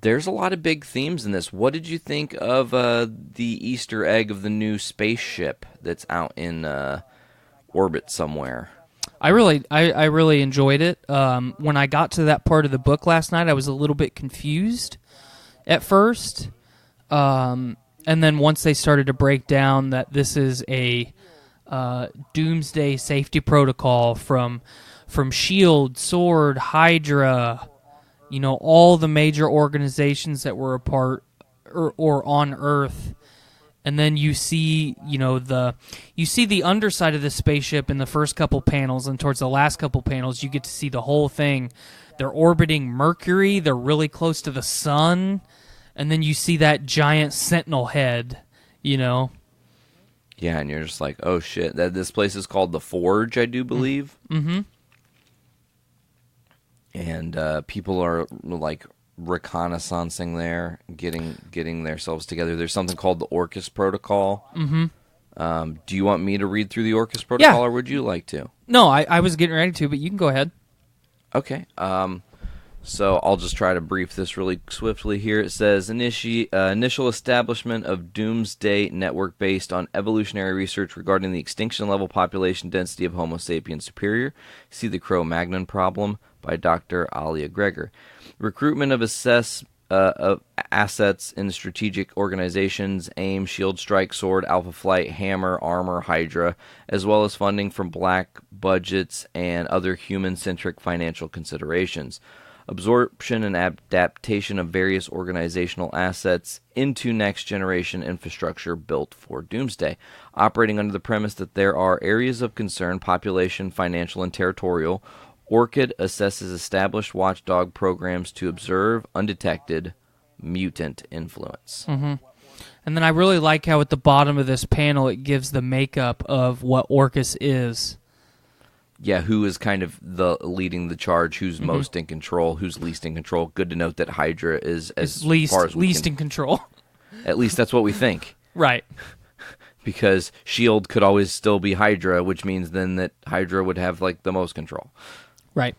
there's a lot of big themes in this. What did you think of the Easter egg of the new spaceship that's out in orbit somewhere? I really enjoyed it. When I got to that part of the book last night, I was a little bit confused at first. And then once they started to break down that this is a doomsday safety protocol from from SHIELD, SWORD, Hydra, all the major organizations that were a part or on Earth. And then you see, the underside of the spaceship in the first couple panels, and towards the last couple panels, you get to see the whole thing. They're orbiting Mercury. They're really close to the sun. And then you see that giant sentinel head, Yeah, and you're just like, oh, shit. This place is called The Forge, I do believe. Mm-hmm. And people are, like, reconnaissancing there, getting themselves together. There's something called the Orcus Protocol. Mm-hmm. Do you want me to read through the Orcus Protocol, or would you like to? No, I was getting ready to, but you can go ahead. Okay. So I'll just try to brief this really swiftly here. It says, initial establishment of Doomsday Network based on evolutionary research regarding the extinction level population density of Homo sapiens superior. See the Cro-Magnon problem by Dr. Alia Gregor. Recruitment of of assets in strategic organizations, AIM, SHIELD, Strike, SWORD, Alpha Flight, Hammer, Armor, Hydra, as well as funding from black budgets and other human-centric financial considerations. Absorption and adaptation of various organizational assets into next-generation infrastructure built for Doomsday, operating under the premise that there are areas of concern, population, financial, and territorial. Orchid assesses established watchdog programs to observe undetected mutant influence. Mm-hmm. And then I really like how at the bottom of this panel it gives the makeup of what Orcus is. Yeah, who is kind of leading the charge, who's most in control, who's least in control. Good to note that Hydra is least in control. At least that's what we think. Right. Because SHIELD could always still be Hydra, which means then that Hydra would have like the most control. Right.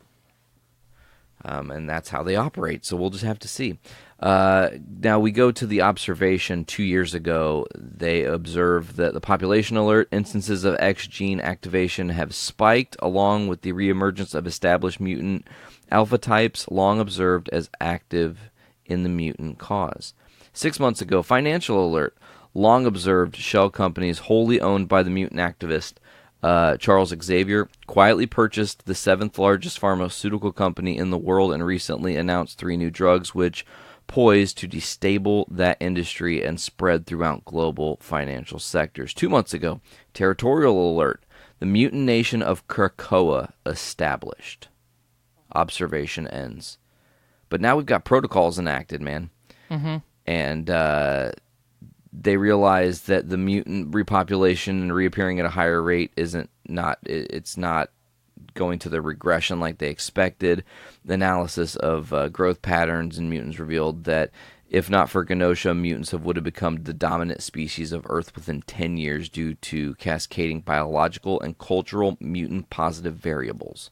And that's how they operate, so we'll just have to see. Now we go to the observation 2 years ago. They observed that the population alert instances of X gene activation have spiked, along with the reemergence of established mutant alpha types long observed as active in the mutant cause. 6 months ago, financial alert, long observed shell companies wholly owned by the mutant activist Charles Xavier, quietly purchased the 7th largest pharmaceutical company in the world and recently announced 3 new drugs which poised to destabilize that industry and spread throughout global financial sectors. 2 months ago, territorial alert, the mutant nation of Krakoa established. Observation ends. But now we've got protocols enacted, man. Mm-hmm. And they realize that the mutant repopulation and reappearing at a higher rate it's not going to the regression like they expected. The analysis of growth patterns in mutants revealed that if not for Genosha, mutants would have become the dominant species of Earth within 10 years due to cascading biological and cultural mutant positive variables.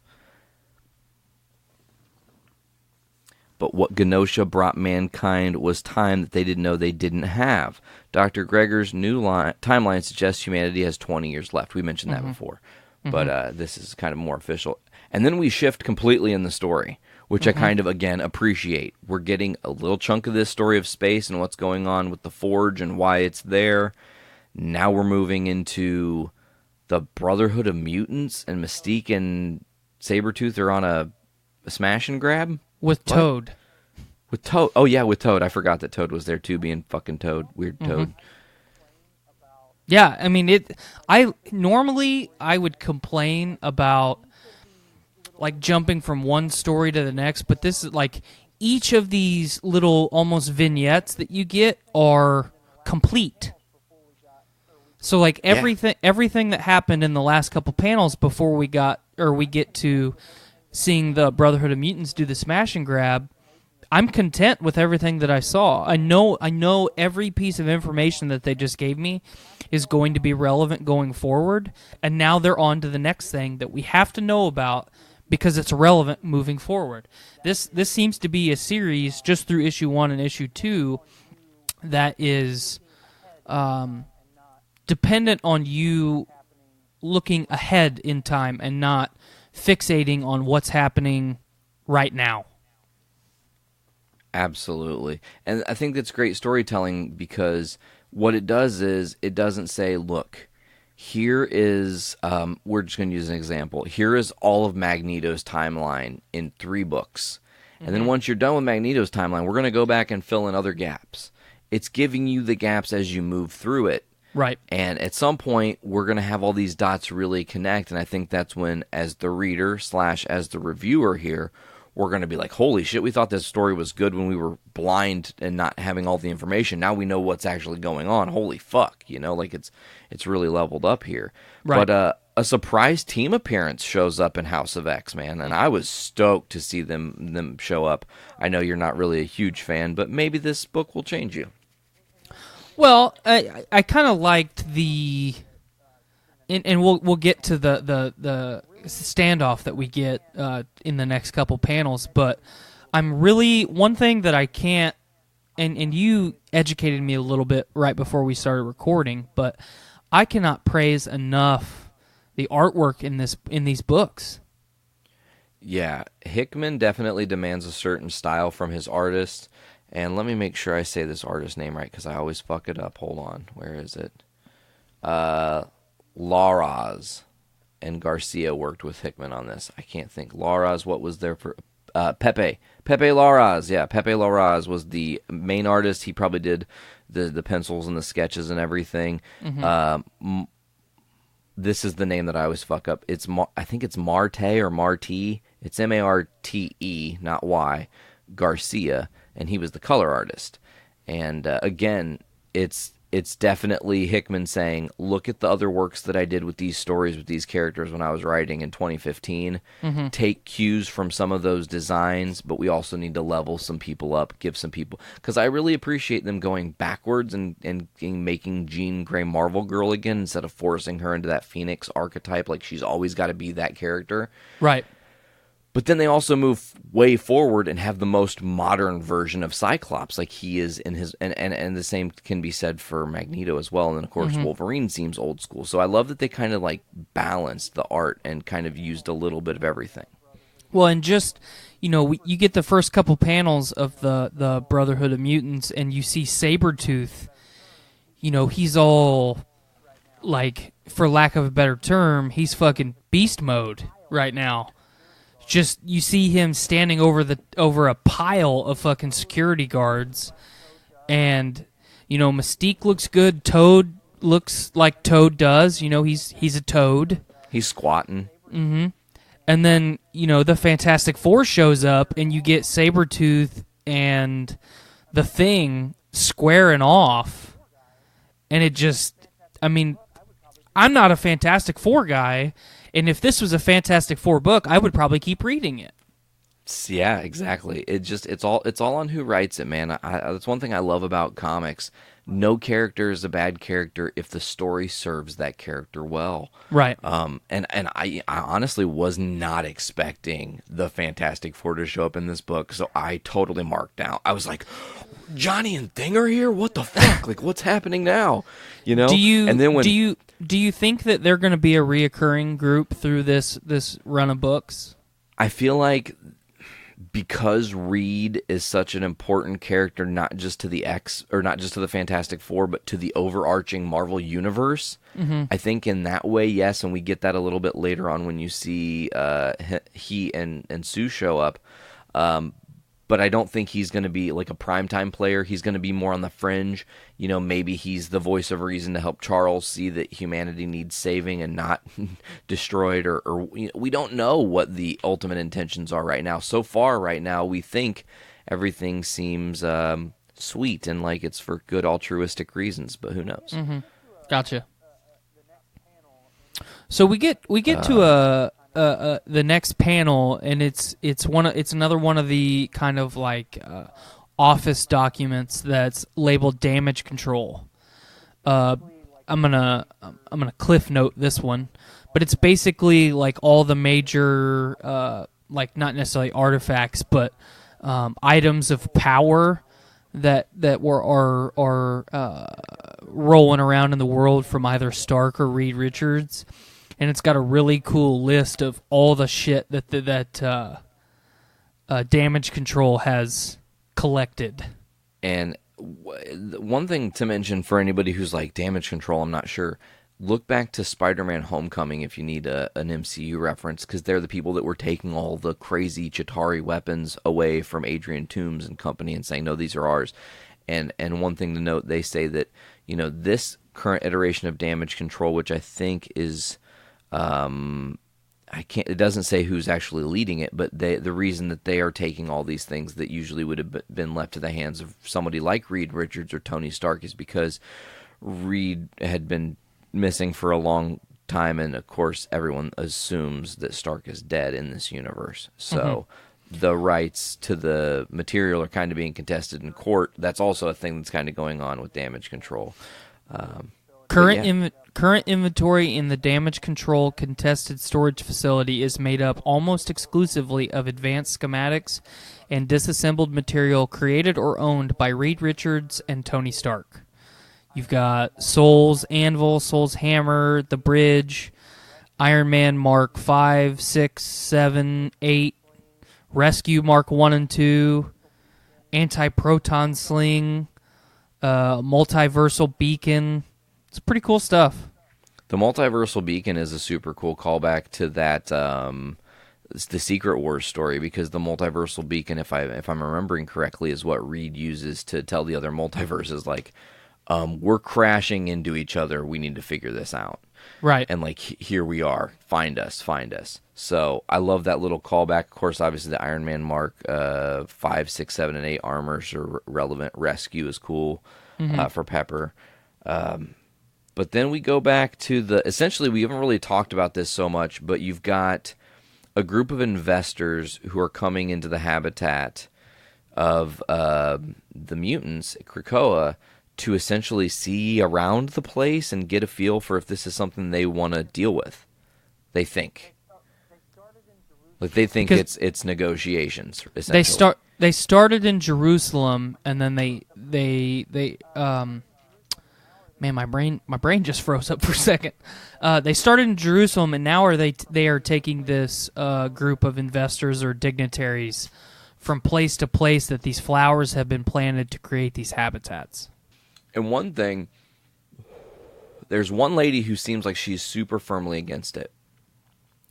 But what Genosha brought mankind was time that they didn't know they didn't have. Dr. Gregor's new timeline suggests humanity has 20 years left. We mentioned that before. But this is kind of more official. And then we shift completely in the story, which I kind of, again, appreciate. We're getting a little chunk of this story of space and what's going on with the Forge and why it's there. Now we're moving into the Brotherhood of Mutants, and Mystique and Sabretooth are on a smash and grab? With Toad. With Toad. Oh, yeah, with Toad. I forgot that Toad was there, too, being fucking Toad. Weird Toad. Yeah, I mean, I would complain about, like, jumping from one story to the next, but this is, like, each of these little almost vignettes that you get are complete. So, like, everything that happened in the last couple panels before we get to seeing the Brotherhood of Mutants do the smash and grab, I'm content with everything that I saw. I know every piece of information that they just gave me is going to be relevant going forward, and now they're on to the next thing that we have to know about because it's relevant moving forward. This seems to be a series just through issue 1 and issue 2 that is dependent on you looking ahead in time and not fixating on what's happening right now. Absolutely. And I think that's great storytelling because what it does is it doesn't say, look, Here is, we're just going to use an example. Here is all of Magneto's timeline in 3 books. And then once you're done with Magneto's timeline, we're going to go back and fill in other gaps. It's giving you the gaps as you move through it. Right. And at some point, we're going to have all these dots really connect. And I think that's when, as the reader / as the reviewer here, we're going to be like, holy shit, we thought this story was good when we were blind and not having all the information. Now we know what's actually going on. Holy fuck, like it's really leveled up here. Right. But a surprise team appearance shows up in House of X, man, and I was stoked to see them show up. I know you're not really a huge fan, but maybe this book will change you. Well, I kind of liked the, and we'll get to the standoff that we get in the next couple panels, but I'm really, one thing that I can't, and you educated me a little bit right before we started recording, but I cannot praise enough the artwork in these books. Yeah, Hickman definitely demands a certain style from his artist, and let me make sure I say this artist's name right, because I always fuck it up. Hold on, where is it? Laraz and Garcia worked with Hickman on this. I can't think. Laraz, what was there for... Pepe Larraz. Yeah, Pepe Larraz was the main artist. He probably did the pencils and the sketches and everything. This is the name that I always fuck up. I think it's Marte or Marti. It's Marte, not Y. Garcia, and he was the color artist. And again, it's definitely Hickman saying, look at the other works that I did with these stories, with these characters when I was writing in 2015. Take cues from some of those designs, but we also need to level some people up, give some people... Because I really appreciate them going backwards and making Jean Grey Marvel Girl again instead of forcing her into that Phoenix archetype, like she's always got to be that character. Right. But then they also move way forward and have the most modern version of Cyclops, like he is in his... And the same can be said for Magneto as well. And then, of course, Wolverine seems old school. So I love that they kind of, balanced the art and kind of used a little bit of everything. Well, and just, you get the first couple panels of the Brotherhood of Mutants, and you see Sabretooth. He's all, for lack of a better term, he's fucking beast mode right now. Just, you see him standing over a pile of fucking security guards, and Mystique looks good. Toad looks like Toad does. He's a Toad. He's squatting. Mm-hmm. And then the Fantastic Four shows up, and you get Sabretooth and the Thing squaring off, and it just, I'm not a Fantastic Four guy. And if this was a Fantastic Four book, I would probably keep reading it. Yeah, exactly. It's all on who writes it, man. That's one thing I love about comics. No character is a bad character if the story serves that character well. Right. And I honestly was not expecting the Fantastic Four to show up in this book, so I totally marked out. I was like, Johnny and Thing are here? What the fuck? What's happening now? Do you think that they're going to be a reoccurring group through this run of books? I feel like because Reed is such an important character, not just to the not just to the Fantastic Four, but to the overarching Marvel universe. I think in that way, yes, and we get that a little bit later on when you see he and Sue show up. But I don't think he's going to be like a primetime player. He's going to be more on the fringe. Maybe he's the voice of reason to help Charles see that humanity needs saving and not destroyed. Or we don't know what the ultimate intentions are right now. So far, right now, we think everything seems sweet and like it's for good altruistic reasons. But who knows? Gotcha. So we get to the next panel, and it's another one of the kind of office documents that's labeled damage control. I'm gonna cliff note this one, but it's basically all the major not necessarily artifacts, but items of power that are rolling around in the world from either Stark or Reed Richards. And it's got a really cool list of all the shit that Damage Control has collected. And one thing to mention for anybody who's like, Damage Control, I'm not sure. look back to Spider-Man Homecoming if you need an MCU reference, because they're the people that were taking all the crazy Chitauri weapons away from Adrian Toomes and company and saying, no, these are ours. And one thing to note, they say that, this current iteration of Damage Control, which I think is, it doesn't say who's actually leading it, but the reason that they are taking all these things that usually would have been left to the hands of somebody like Reed Richards or Tony Stark is because Reed had been missing for a long time, and of course everyone assumes that Stark is dead in this universe. So the rights to the material are kind of being contested in court. That's also a thing that's kind of going on with Damage Control. Current inventory in the Damage Control contested storage facility is made up almost exclusively of advanced schematics and disassembled material created or owned by Reed Richards and Tony Stark. You've got Soul's Anvil, Soul's Hammer, the Bridge, Iron Man Mark 5, 6, 7, 8, Rescue Mark 1 and 2, Anti-Proton Sling, Multiversal Beacon. It's pretty cool stuff. The Multiversal Beacon is a super cool callback to that the Secret Wars story, because the Multiversal Beacon, if I'm remembering correctly, is what Reed uses to tell the other multiverses, like, we're crashing into each other. We need to figure this out. Right. And, like, here we are. Find us. So I love that little callback. Of course, obviously, the Iron Man Mark 5, 6, 7, and 8 armors are relevant. Rescue is cool for Pepper. But then we go back to essentially, we haven't really talked about this so much, but you've got a group of investors who are coming into the habitat of the mutants at Krakoa to essentially see around the place and get a feel for if this is something they want to deal with. They think. Like, they think it's negotiations, essentially. They started in Jerusalem, and then they man, my brain just froze up for a second. They started in Jerusalem, and now they are taking this group of investors or dignitaries from place to place that these flowers have been planted to create these habitats. And one thing, there's one lady who seems like she's super firmly against it.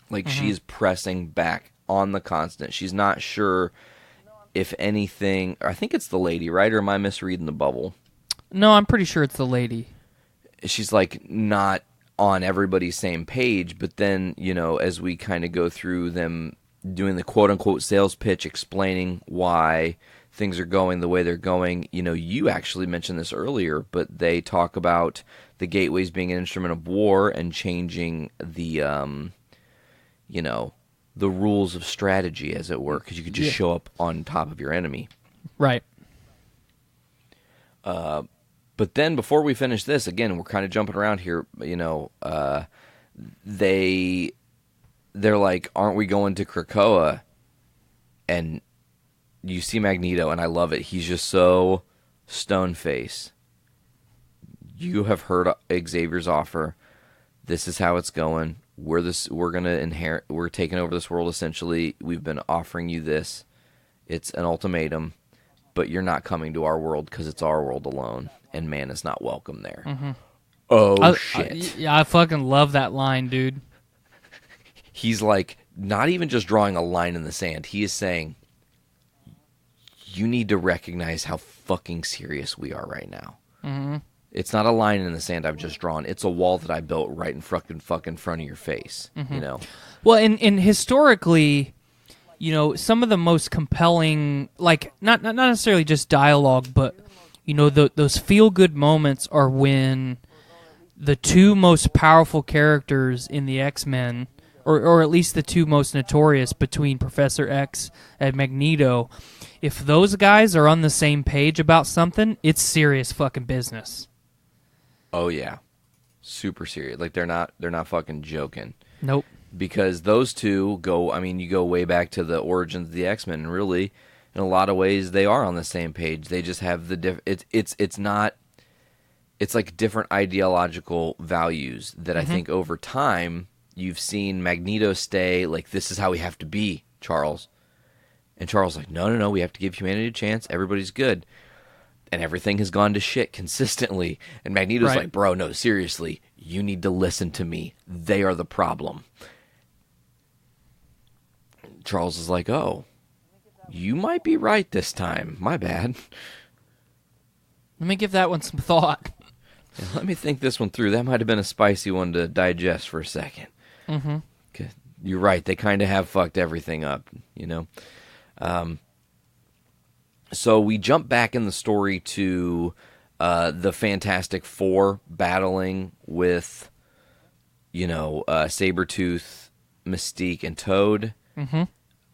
Like, she's pressing back on the constant. She's not sure if anything. I think it's the lady, right? Or am I misreading the bubble? No, I'm pretty sure it's the lady. She's, like, not on everybody's same page, but then, as we kind of go through them doing the quote-unquote sales pitch, explaining why things are going the way they're going, you actually mentioned this earlier, but they talk about the gateways being an instrument of war and changing the, the rules of strategy, as it were, because you could just show up on top of your enemy. Right. But then before we finish this, again, we're kind of jumping around here, they're like, aren't we going to Krakoa? And you see Magneto, and I love it. He's just so stone-faced. You have heard Xavier's offer. This is how it's going. We're going to inherit. We're taking over this world, essentially. We've been offering you this. It's an ultimatum, but you're not coming to our world because it's our world alone, and man is not welcome there. Shit. I fucking love that line, dude. He's like, not even just drawing a line in the sand. He is saying, you need to recognize how fucking serious we are right now. Mm-hmm. It's not a line in the sand I've just drawn. It's a wall that I built right in fucking front of your face. Well, and historically, some of the most compelling, like, not necessarily just dialogue, but, those feel-good moments are when the two most powerful characters in the X-Men, or at least the two most notorious between Professor X and Magneto, if those guys are on the same page about something, it's serious fucking business. Oh yeah, super serious. Like, they're not fucking joking. Nope. Because those two go. I mean, you go way back to the origins of the X-Men, and really, in a lot of ways, they are on the same page. They just have the It's not. It's like different ideological values that I think over time you've seen Magneto stay like, this is how we have to be, Charles. And Charles like, no, we have to give humanity a chance. Everybody's good. and everything has gone to shit consistently. And Magneto's Right. like, bro, no, seriously, you need to listen to me. They are the problem. Charles is like, oh, you might be right this time. My bad. Let me give that one some thought. Yeah, let me think this one through. That might have been a spicy one to digest for a second. Mm-hmm. You're right. They kind of have fucked everything up, you know? So we jump back in the story to the Fantastic Four battling with, Sabretooth, Mystique, and Toad. Mm-hmm.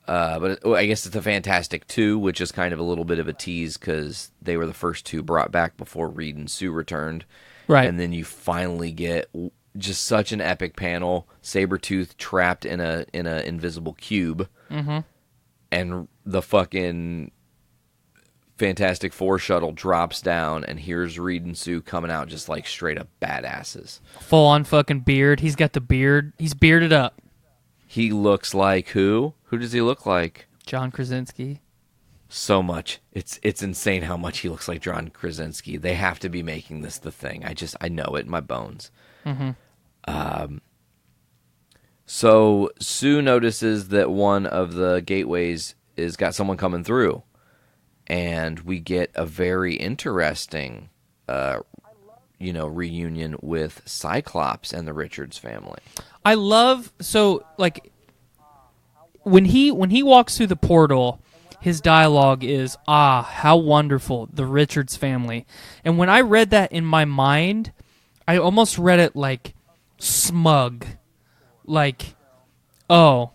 But I guess it's the Fantastic Two, which is kind of a little bit of a tease because they were the first two brought back before Reed and Sue returned. Right. And then you finally get just such an epic panel. Sabretooth trapped in a invisible cube. Mm-hmm. And the fucking Fantastic Four shuttle drops down, and here's Reed and Sue coming out just like straight up badasses. Full on fucking beard. He's got the beard. He's bearded up. He looks like who? Who does he look like? John Krasinski. So much. It's insane how much he looks like John Krasinski. They have to be making this the thing. I know it in my bones. Mm-hmm. So Sue notices that one of the gateways is got someone coming through, and we get a very interesting, reunion with Cyclops and the Richards family. I love when he walks through the portal, his dialogue is, how wonderful, the Richards family. And when I read that in my mind, I almost read it like smug. Like, oh,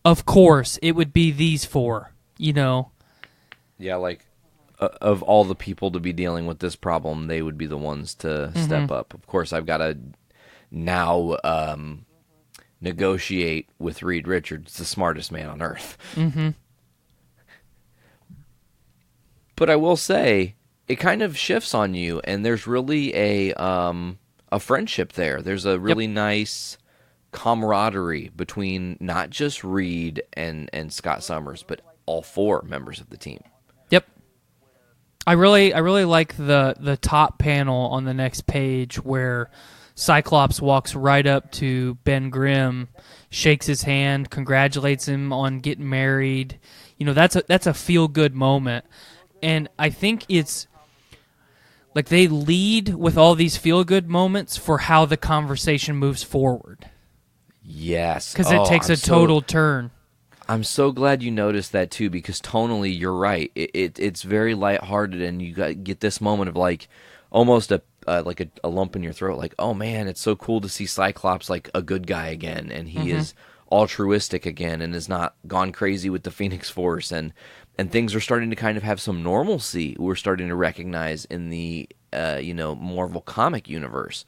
of course, it would be these four, Yeah, like, of all the people to be dealing with this problem, they would be the ones to step up. Of course, I've got to now negotiate with Reed Richards, the smartest man on Earth. Mm-hmm. But I will say, it kind of shifts on you, and there's really a friendship there. There's a really nice camaraderie between not just Reed and Scott Summers, but all four members of the team. Yep. I really like the top panel on the next page where Cyclops walks right up to Ben Grimm, shakes his hand, congratulates him on getting married. That's a feel-good moment. And I think it's like they lead with all these feel-good moments for how the conversation moves forward. Yes. Because it takes a total turn. I'm so glad you noticed that, too, because tonally, you're right. It's very lighthearted, and you get this moment of, like, almost a lump in your throat. Like, oh, man, it's so cool to see Cyclops, like, a good guy again, and he is altruistic again and has not gone crazy with the Phoenix Force, and things are starting to kind of have some normalcy we're starting to recognize in the, Marvel comic universe.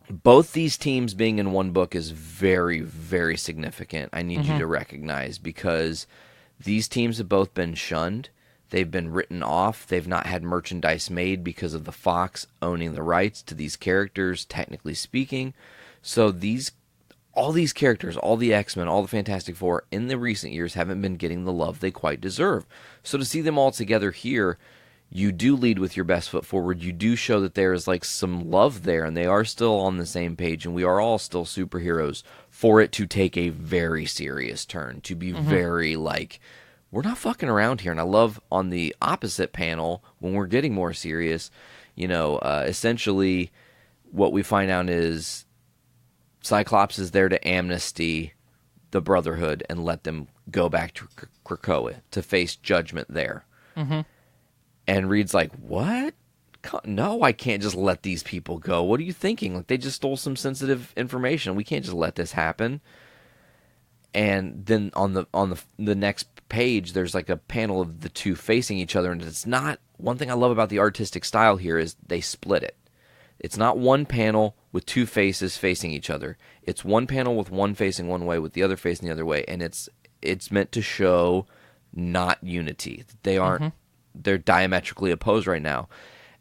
Both these teams being in one book is very, very significant. I need you to recognize, because these teams have both been shunned. They've been written off. They've not had merchandise made because of the Fox owning the rights to these characters, technically speaking. So all these characters, all the X-Men, all the Fantastic Four, in the recent years haven't been getting the love they quite deserve. So to see them all together here, you do lead with your best foot forward. You do show that there is like some love there, and they are still on the same page, and we are all still superheroes, for it to take a very serious turn, to be very like, we're not fucking around here. And I love on the opposite panel, when we're getting more serious, essentially what we find out is Cyclops is there to amnesty the Brotherhood and let them go back to Krakoa to face judgment there. Mm-hmm. And Reed's like, what? No, I can't just let these people go. What are you thinking? Like, they just stole some sensitive information. We can't just let this happen. And then on the next page, there's like a panel of the two facing each other, and it's not, one thing I love about the artistic style here is they split it. It's not one panel with two faces facing each other. It's one panel with one facing one way with the other facing the other way, and it's meant to show not unity. They aren't. They're diametrically opposed right now.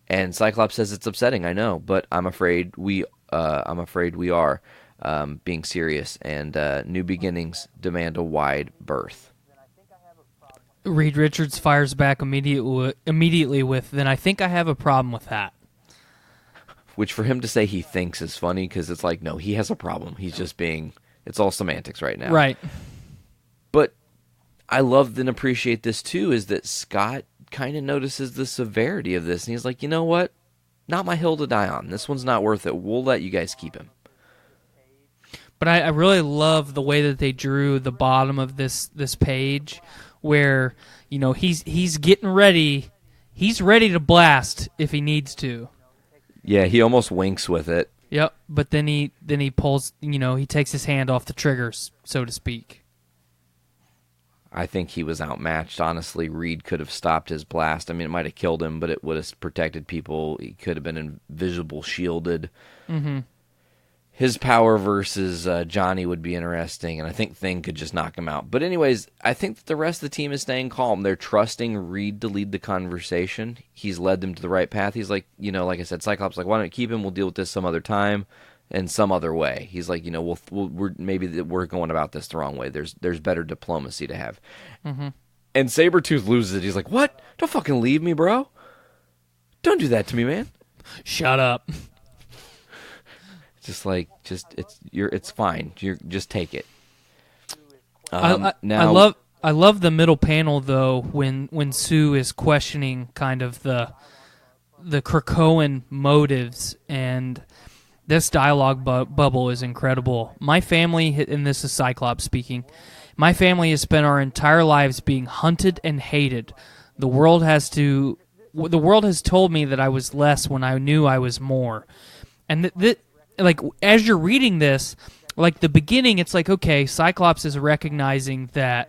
And Cyclops says it's upsetting, I know, but I'm afraid we are being serious, and new beginnings demand a wide berth. Reed Richards fires back immediately with, then I think I have a problem with that. Which for him to say he thinks is funny, because it's like, no, he has a problem. He's just being, it's all semantics right now. Right. But I love and appreciate this too, is that Scott kind of notices the severity of this, and he's like, you know what? Not my hill to die on. This one's not worth it. We'll let you guys keep him. But I really love the way that they drew the bottom of this page, where he's getting ready. He's ready to blast if he needs to. Yeah, he almost winks with it. Yep. But then he pulls. He takes his hand off the triggers, so to speak. I think he was outmatched. Honestly, Reed could have stopped his blast. I mean, it might have killed him, but it would have protected people. He could have been invisible, shielded. Mm-hmm. His power versus Johnny would be interesting, and I think Thing could just knock him out. But anyways, I think that the rest of the team is staying calm. They're trusting Reed to lead the conversation. He's led them to the right path. He's like, like I said, Cyclops like, why don't you keep him? We'll deal with this some other time in some other way. He's like, we're going about this the wrong way. There's better diplomacy to have. Mm-hmm. And Sabretooth loses it. He's like, what? Don't fucking leave me, bro. Don't do that to me, man. Shut up. It's fine. Just take it. I love the middle panel though when Sue is questioning kind of the Krakoan motives, and this dialogue bubble is incredible. My family, and this is Cyclops speaking, my family has spent our entire lives being hunted and hated. The world has told me that I was less when I knew I was more. And like, as you're reading this, like the beginning, it's like, okay, Cyclops is recognizing that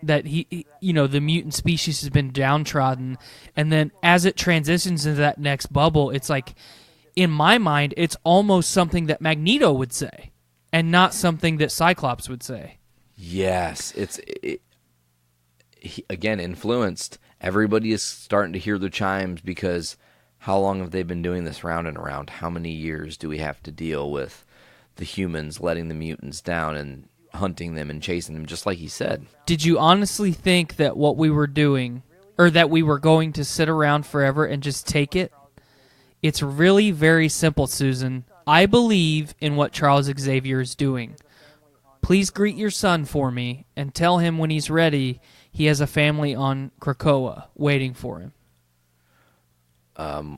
he the mutant species has been downtrodden, and then as it transitions into that next bubble, it's like, in my mind, it's almost something that Magneto would say, and not something that Cyclops would say. Yes, again, influenced. Everybody is starting to hear the chimes, because how long have they been doing this round and around? How many years do we have to deal with the humans letting the mutants down and hunting them and chasing them, just like he said? Did you honestly think that what we were doing, or that we were going to sit around forever and just take it? It's really very simple, Susan. I believe in what Charles Xavier is doing. Please greet your son for me and tell him when he's ready he has a family on Krakoa waiting for him.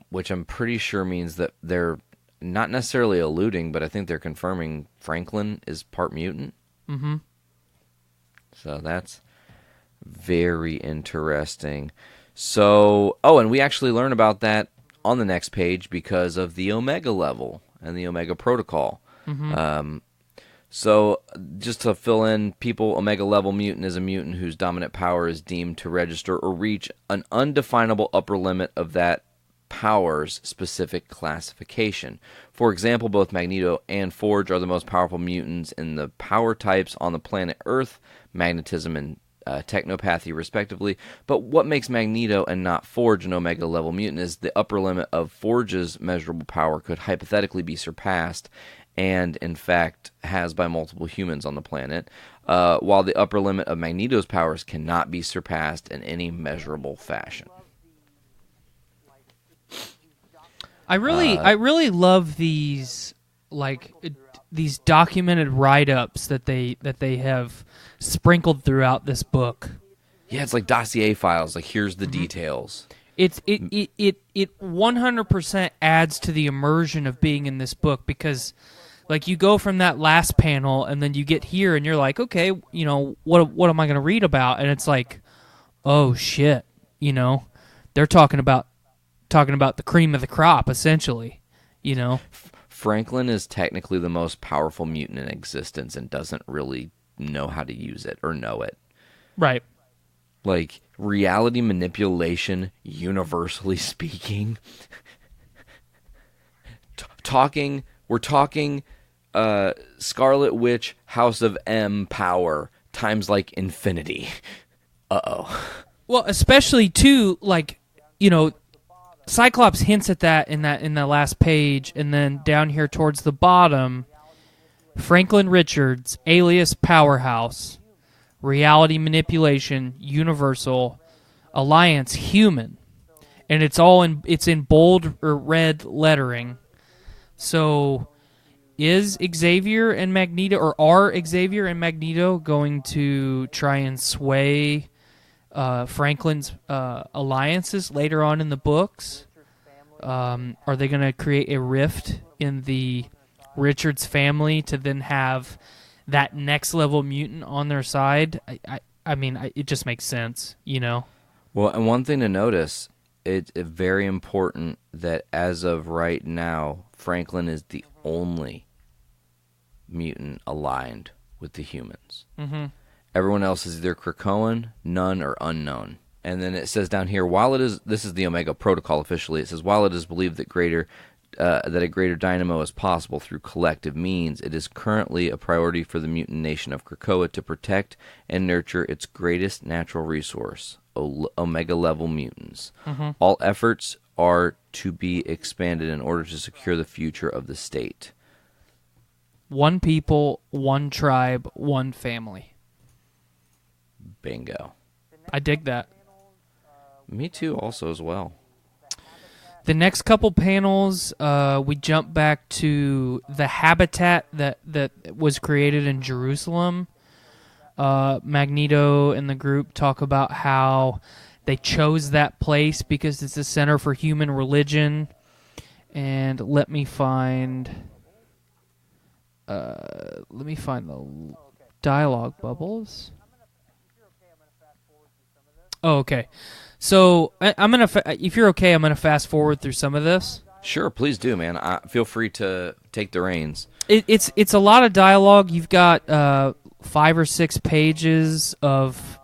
Which I'm pretty sure means that they're not necessarily alluding, but I think they're confirming Franklin is part mutant. Mm-hmm. So that's very interesting. So, and we actually learn about that on the next page because of the Omega level and the Omega protocol. Mm-hmm. So, just to fill in people, Omega level mutant is a mutant whose dominant power is deemed to register or reach an undefinable upper limit of that power's specific classification. For example, both Magneto and Forge are the most powerful mutants in the power types on the planet Earth, magnetism and technopathy respectively. But what makes Magneto and not Forge an Omega level mutant is the upper limit of Forge's measurable power could hypothetically be surpassed, and in fact has by multiple humans on the planet, while the upper limit of Magneto's powers cannot be surpassed in any measurable fashion. I really love these these documented write-ups that they have sprinkled throughout this book. Yeah, it's like dossier files. Like, here's the details. It 100% adds to the immersion of being in this book, because like you go from that last panel and then you get here and you're like, okay, what am I going to read about? And it's like, oh shit, they're talking about the cream of the crop, essentially, Franklin is technically the most powerful mutant in existence and doesn't really know how to use it or know it. Right. Like, reality manipulation, universally speaking. We're talking Scarlet Witch, House of M power times like infinity. Uh-oh. Well, especially too, like, Cyclops hints at that in the last page, and then down here towards the bottom, Franklin Richards, alias Powerhouse, reality manipulation, universal, alliance, human. And it's in bold or red lettering. So is Xavier and Magneto, or are Xavier and Magneto going to try and sway Franklin's alliances later on in the books? Are they going to create a rift in the Richards family to then have that next level mutant on their side? I mean, it just makes sense, you know? Well, and one thing to notice, it's very important that as of right now, Franklin is the only mutant aligned with the humans. Mm-hmm. Everyone else is either Krakoan, none, or unknown. And then it says down here, this is the Omega Protocol officially, it says, while it is believed that a greater dynamo is possible through collective means, it is currently a priority for the mutant nation of Krakoa to protect and nurture its greatest natural resource, Omega-level mutants. Mm-hmm. All efforts are to be expanded in order to secure the future of the state. One people, one tribe, one family. Bingo. I dig that. Me too, also, as well. The next couple panels, we jump back to the habitat that was created in Jerusalem. Magneto and the group talk about how they chose that place because it's a center for human religion. And let me find the dialogue bubbles. Oh, okay. So if you're okay, I'm gonna fast forward through some of this. Sure, please do, man. Feel free to take the reins. It's a lot of dialogue. You've got 5 or 6 pages of,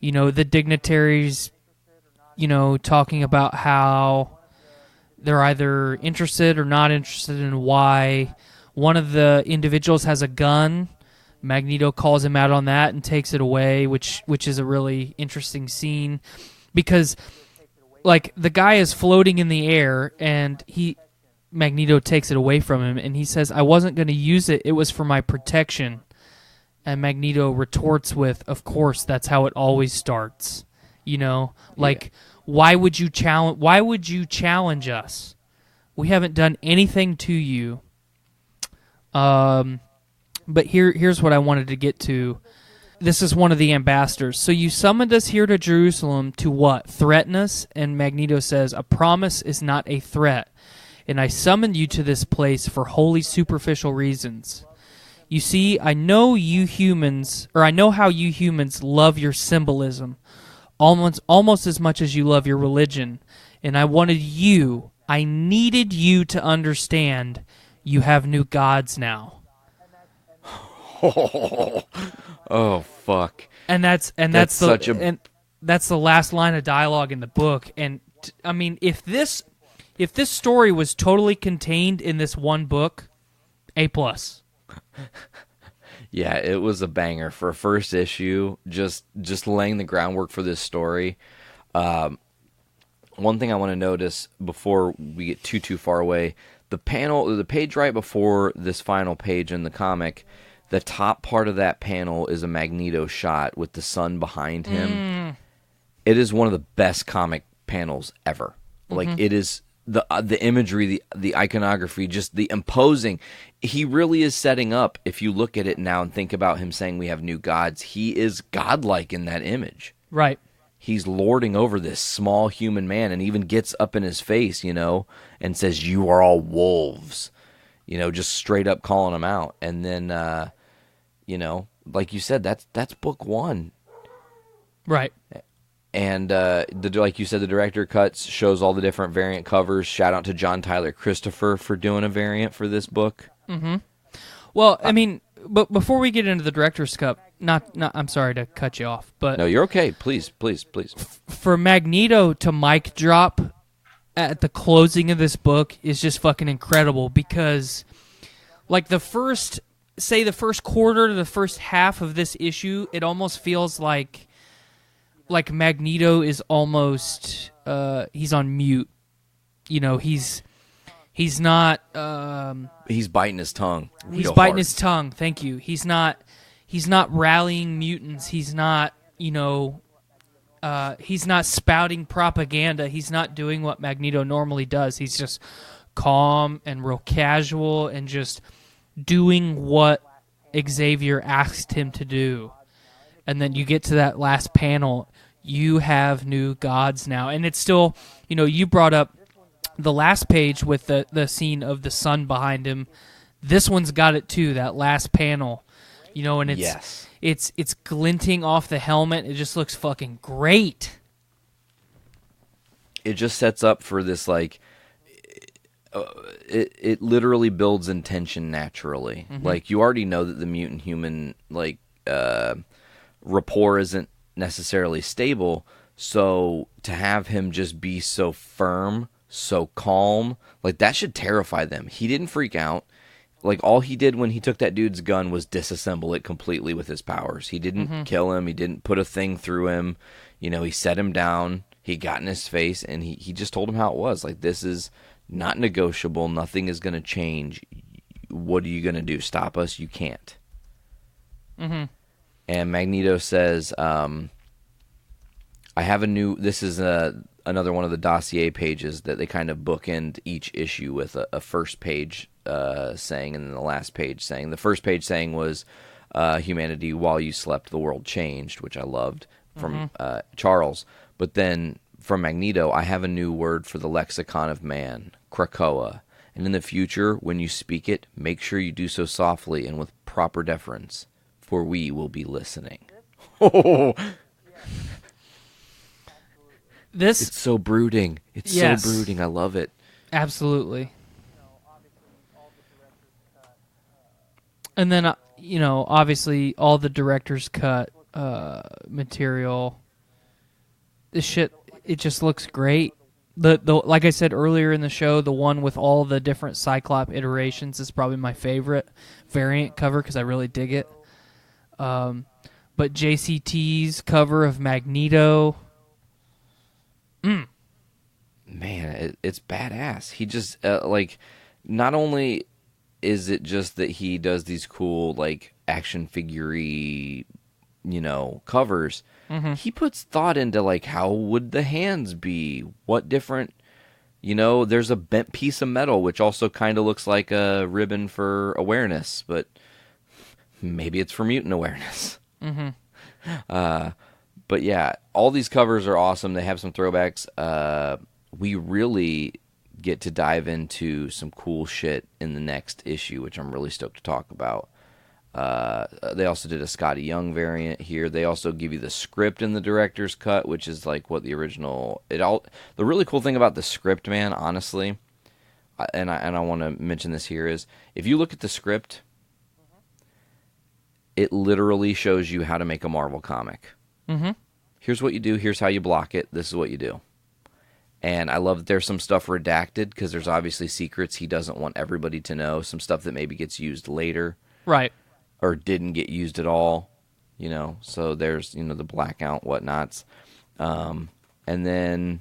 the dignitaries, talking about how they're either interested or not interested in why. One of the individuals has a gun. Magneto calls him out on that and takes it away, which is a really interesting scene. Because, the guy is floating in the air, and Magneto takes it away from him, and he says, I wasn't going to use it, it was for my protection. And Magneto retorts with, of course, that's how it always starts. Why would you challenge us? We haven't done anything to you. But here's what I wanted to get to. This is one of the ambassadors. So you summoned us here to Jerusalem to what? Threaten us? And Magneto says, a promise is not a threat. And I summoned you to this place for wholly superficial reasons. You see, I know how you humans love your symbolism, almost as much as you love your religion. And I needed you to understand you have new gods now. Oh fuck! And that's the last line of dialogue in the book. And I mean, if this story was totally contained in this one book, A+. Yeah, it was a banger for a first issue. Just laying the groundwork for this story. One thing I want to notice before we get too far away, the page right before this final page in the comic. The top part of that panel is a Magneto shot with the sun behind him. It is one of the best comic panels ever. Mm-hmm. It is the imagery, the iconography, just the imposing. He really is setting up, if you look at it now and think about him saying we have new gods, he is godlike in that image. Right. He's lording over this small human man and even gets up in his face, and says, you are all wolves. Just straight up calling him out. And then, like you said, that's book 1. Right. And like you said, the director cuts, shows all the different variant covers. Shout out to John Tyler Christopher for doing a variant for this book. Mm-hmm. Well, I mean, but before we get into the director's cut, I'm sorry to cut you off, but no, you're okay. Please. For Magneto to mic drop at the closing of this book is just fucking incredible because, the first quarter to the first half of this issue, it almost feels like Magneto is almost he's on mute. He's not. He's biting his tongue. He's biting his tongue. Thank you. He's not he's not rallying mutants. He's not, he's not spouting propaganda. He's not doing what Magneto normally does. He's just calm and real casual and just doing what Xavier asked him to do. And then you get to that last panel, you have new gods now. And it's still, you brought up the last page with the scene of the sun behind him. This one's got it too, that last panel. And it's glinting off the helmet. It just looks fucking great. It just sets up for this, like, it literally builds in tension naturally. Mm-hmm. Like, you already know that the mutant-human, like, rapport isn't necessarily stable, so to have him just be so firm, so calm, like, that should terrify them. He didn't freak out. Like, all he did when he took that dude's gun was disassemble it completely with his powers. He didn't kill him. He didn't put a thing through him. He set him down. He got in his face, and he just told him how it was. Like, this is not negotiable. Nothing is going to change. What are you going to do? Stop us? You can't. Mm-hmm. And Magneto says, I have a new... This is another one of the dossier pages that they kind of bookend each issue with a first page saying, and then the last page saying. The first page saying was, humanity, while you slept, the world changed, which I loved, from Charles. But then from Magneto, I have a new word for the lexicon of man, Krakoa. And in the future, when you speak it, make sure you do so softly and with proper deference, for we will be listening. It's so brooding. It's so brooding. I love it. Absolutely. And then, obviously, all the director's cut material. This shit, it just looks great. The like I said earlier in the show, the one with all the different Cyclops iterations is probably my favorite variant cover because I really dig it. But JCT's cover of Magneto, man, it's badass. He just not only is it just that he does these cool, like, action figure-y, covers, he puts thought into, like, how would the hands be? What different, there's a bent piece of metal, which also kind of looks like a ribbon for awareness, but maybe it's for mutant awareness. Mm-hmm. But yeah, all these covers are awesome. They have some throwbacks. We really get to dive into some cool shit in the next issue, which I'm really stoked to talk about. They also did a Scotty Young variant here. They also give you the script in the director's cut, which is like what the original... The really cool thing about the script, man, honestly, and I want to mention this here, is if you look at the script, it literally shows you how to make a Marvel comic. Mm-hmm. Here's what you do. Here's how you block it. This is what you do. And I love that there's some stuff redacted because there's obviously secrets he doesn't want everybody to know. Some stuff that maybe gets used later. Right. Or didn't get used at all. So there's, the blackout, whatnots. And then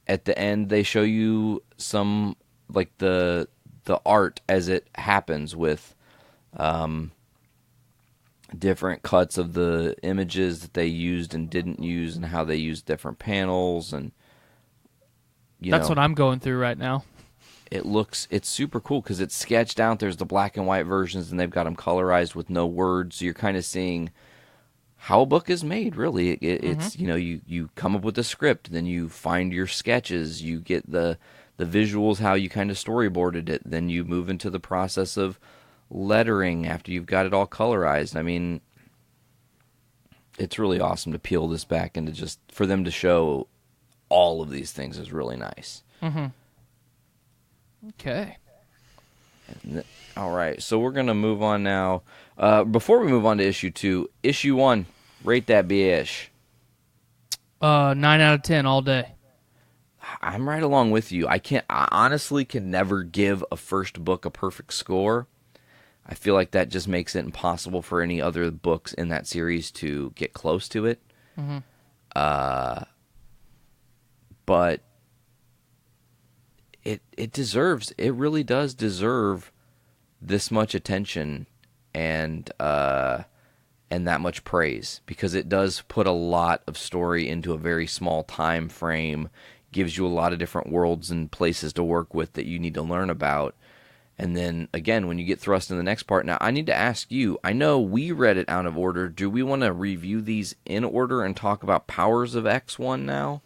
at the end, they show you some, like, the art as it happens with different cuts of the images that they used and didn't use and how they used different panels and that's what I'm going through right now. It's super cool because it's sketched out. There's the black and white versions and they've got them colorized with no words, so you're kind of seeing how a book is made, really. It's you come up with a script, then you find your sketches, you get the visuals, how you kind of storyboarded it, then you move into the process of lettering after you've got it all colorized. I mean, it's really awesome to peel this back and to just for them to show all of these things is really nice. Mm-hmm. Okay. All right, so we're going to move on now. Before we move on to issue 2, issue 1, rate that bitch. 9 out of 10 all day. I'm right along with you. I honestly can never give a first book a perfect score. I feel like that just makes it impossible for any other books in that series to get close to it. Mm-hmm. But it really does deserve this much attention, and and that much praise, because it does put a lot of story into a very small time frame, gives you a lot of different worlds and places to work with that you need to learn about. And then, again, when you get thrust in the next part, now I need to ask you, I know we read it out of order. Do we want to review these in order and talk about Powers of X1 now?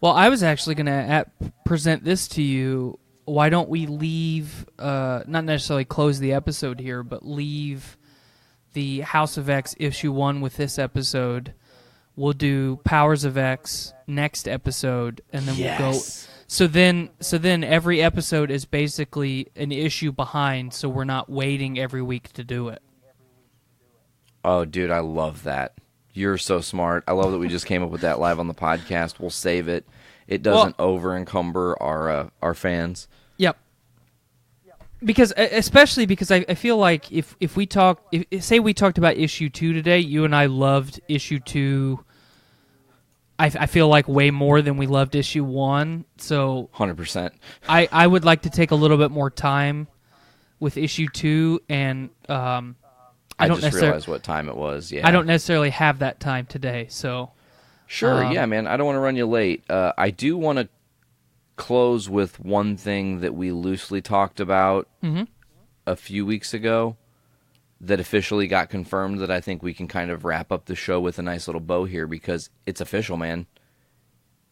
Well, I was actually going to present this to you. Why don't we leave, not necessarily close the episode here, but leave the House of X issue 1 with this episode. We'll do Powers of X next episode, and then we'll go. So then every episode is basically an issue behind, so we're not waiting every week to do it. Oh, dude, I love that. You're so smart. I love that we just came up with that live on the podcast. We'll save it. It doesn't over-encumber our fans. Yep. Especially because I feel like if we talk, say we talked about issue 2 today, you and I loved issue 2. I feel like way more than we loved issue 1. So 100%. I would like to take a little bit more time with issue 2, and I just realized what time it was. Yeah, I don't necessarily have that time today. So sure, yeah, man. I don't want to run you late. I do want to close with one thing that we loosely talked about a few weeks ago that officially got confirmed, that I think we can kind of wrap up the show with a nice little bow here, because it's official, man.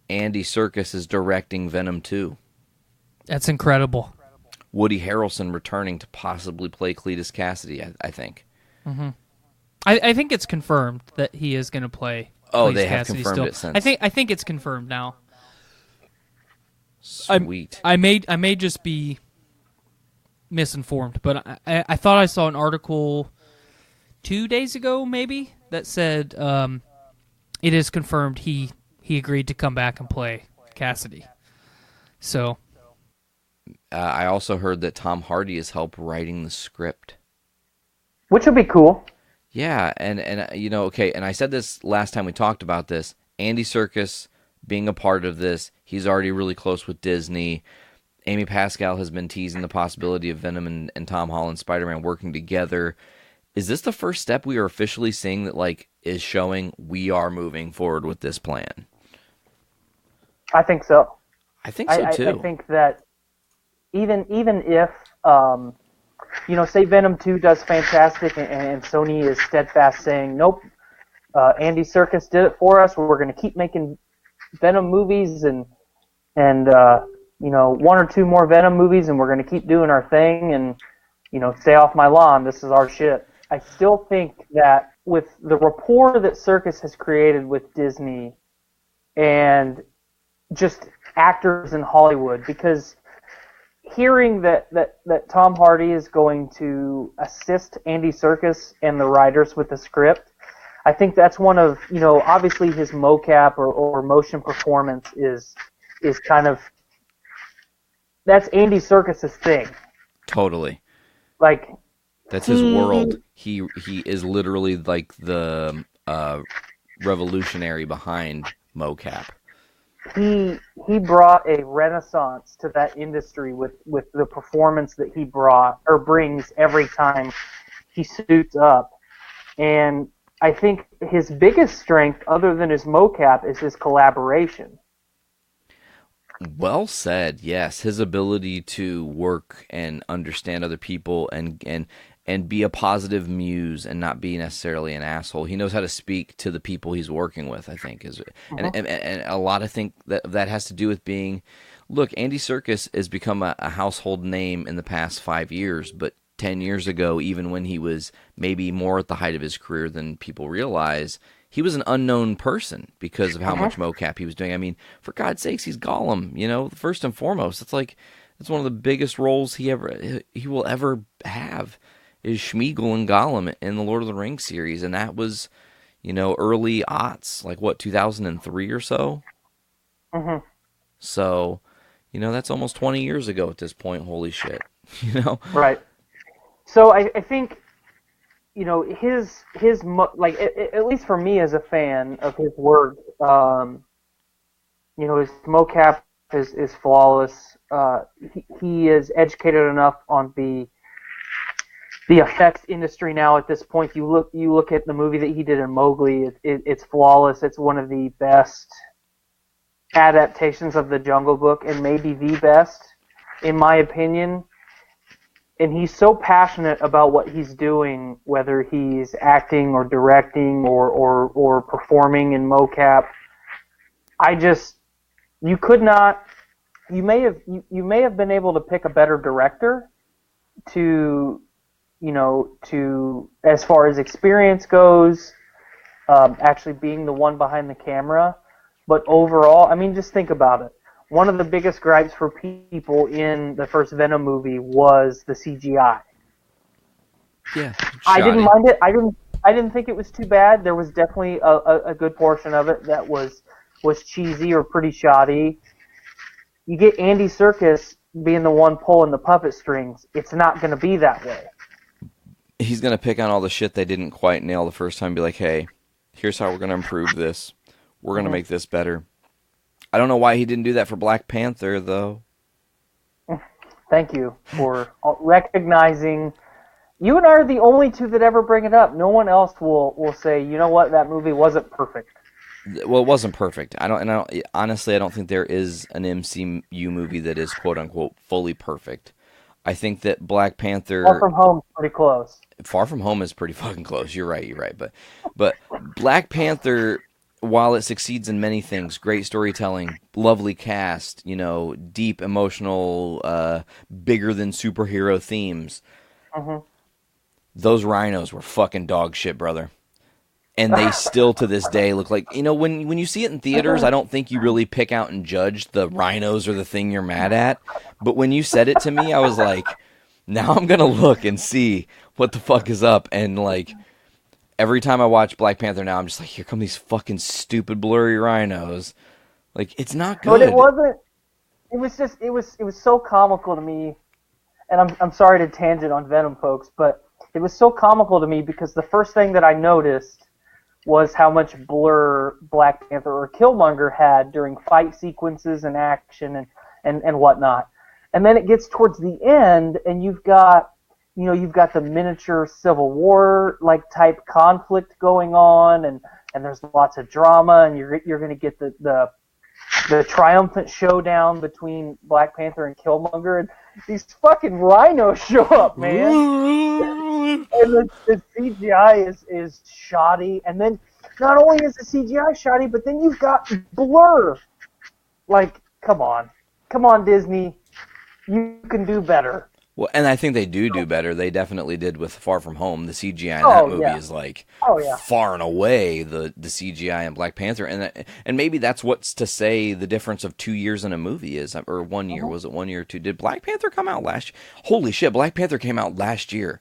Andy Serkis is directing Venom 2. That's incredible. Woody Harrelson returning to possibly play Cletus Cassidy, I think. Mm-hmm. I think it's confirmed that he is going to play Cletus they have Cassidy confirmed still. it since. I think it's confirmed now. Sweet. I may just be misinformed, but I thought I saw an article 2 days ago, maybe, that said it is confirmed he agreed to come back and play Cassidy. So I also heard that Tom Hardy has helped writing the script, which would be cool. Yeah, and okay, and I said this last time we talked about this. Andy Serkis being a part of this, he's already really close with Disney. Amy Pascal has been teasing the possibility of Venom and Tom Holland Spider-Man working together. Is this the first step we are officially seeing that is showing we are moving forward with this plan? I think so. I think so too. I think that even if say Venom 2 does fantastic and Sony is steadfast saying, nope, Andy Serkis did it for us, we're going to keep making Venom movies and 1 or 2 more Venom movies, and we're going to keep doing our thing, and stay off my lawn, this is our shit. I still think that with the rapport that Serkis has created with Disney and just actors in Hollywood, because hearing that Tom Hardy is going to assist Andy Serkis and the writers with the script, I think that's one of, obviously his mocap or motion performance is kind of, that's Andy Serkis' thing. Totally. That's his world. He is literally the revolutionary behind mocap. He brought a renaissance to that industry with the performance that he brings every time he suits up. And I think his biggest strength, other than his mocap, is his collaboration. Well said. Yes, his ability to work and understand other people and be a positive muse and not be necessarily an asshole. He knows how to speak to the people he's working with, I think, and a lot of think that has to do with being. Look, Andy Serkis has become a household name in the past 5 years, but 10 years ago, even when he was maybe more at the height of his career than people realize, he was an unknown person because of how much mocap he was doing. I mean, for God's sakes, he's Gollum. First and foremost, it's one of the biggest roles he will ever have is Schmeagol and Gollum in the Lord of the Rings series, and that was, early aughts, 2003 or so. Mm-hmm. So, that's almost 20 years ago at this point. Holy shit, Right. So I think, his at least for me as a fan of his work, his mocap is flawless. He is educated enough on the the effects industry now at this point. You look at the movie that he did in Mowgli. It's flawless. It's one of the best adaptations of the Jungle Book, and maybe the best, in my opinion. And he's so passionate about what he's doing, whether he's acting or directing or performing in mocap. You could not. You may have been able to pick a better director to as far as experience goes, actually being the one behind the camera. But overall, I mean, just think about it. One of the biggest gripes for people in the first Venom movie was the CGI. Yeah, I didn't mind it. I didn't think it was too bad. There was definitely a good portion of it that was cheesy or pretty shoddy. You get Andy Serkis being the one pulling the puppet strings. It's not going to be that way. He's going to pick on all the shit they didn't quite nail the first time and be like, hey, here's how we're going to improve this. We're going to make this better. I don't know why he didn't do that for Black Panther, though. Thank you for recognizing. You and I are the only two that ever bring it up. No one else will say, you know what, that movie wasn't perfect. Well, it wasn't perfect. Honestly, I don't think there is an MCU movie that is quote unquote fully perfect. I think that Black Panther. Far From Home is pretty close. Far From Home is pretty fucking close. You're right. But Black Panther, while it succeeds in many things, great storytelling, lovely cast, deep emotional, bigger than superhero themes. Mm-hmm. Those rhinos were fucking dog shit, brother. And they still, to this day, look like... when you see it in theaters, I don't think you really pick out and judge the rhinos or the thing you're mad at. But when you said it to me, I was like, now I'm going to look and see what the fuck is up. And, every time I watch Black Panther now, I'm just like, here come these fucking stupid blurry rhinos. It's not good. But it wasn't... It was just... It was so comical to me. And I'm sorry to tangent on Venom, folks, but it was so comical to me because the first thing that I noticed was how much blur Black Panther or Killmonger had during fight sequences and action and whatnot. And then it gets towards the end, and you've got the miniature Civil War type conflict going on, and there's lots of drama, and you're going to get the triumphant showdown between Black Panther and Killmonger, and these fucking rhinos show up, man. And the CGI is shoddy, and then not only is the CGI shoddy, but then you've got blur. Come on, Disney, you can do better. Well, and I think they do better. They definitely did with Far From Home. The CGI in that movie is far and away the CGI in Black Panther, and maybe that's what's to say the difference of 2 years in a movie is, or 1 year. Was it 1 year or two? Did Black Panther come out last year? Holy shit, Black Panther came out last year.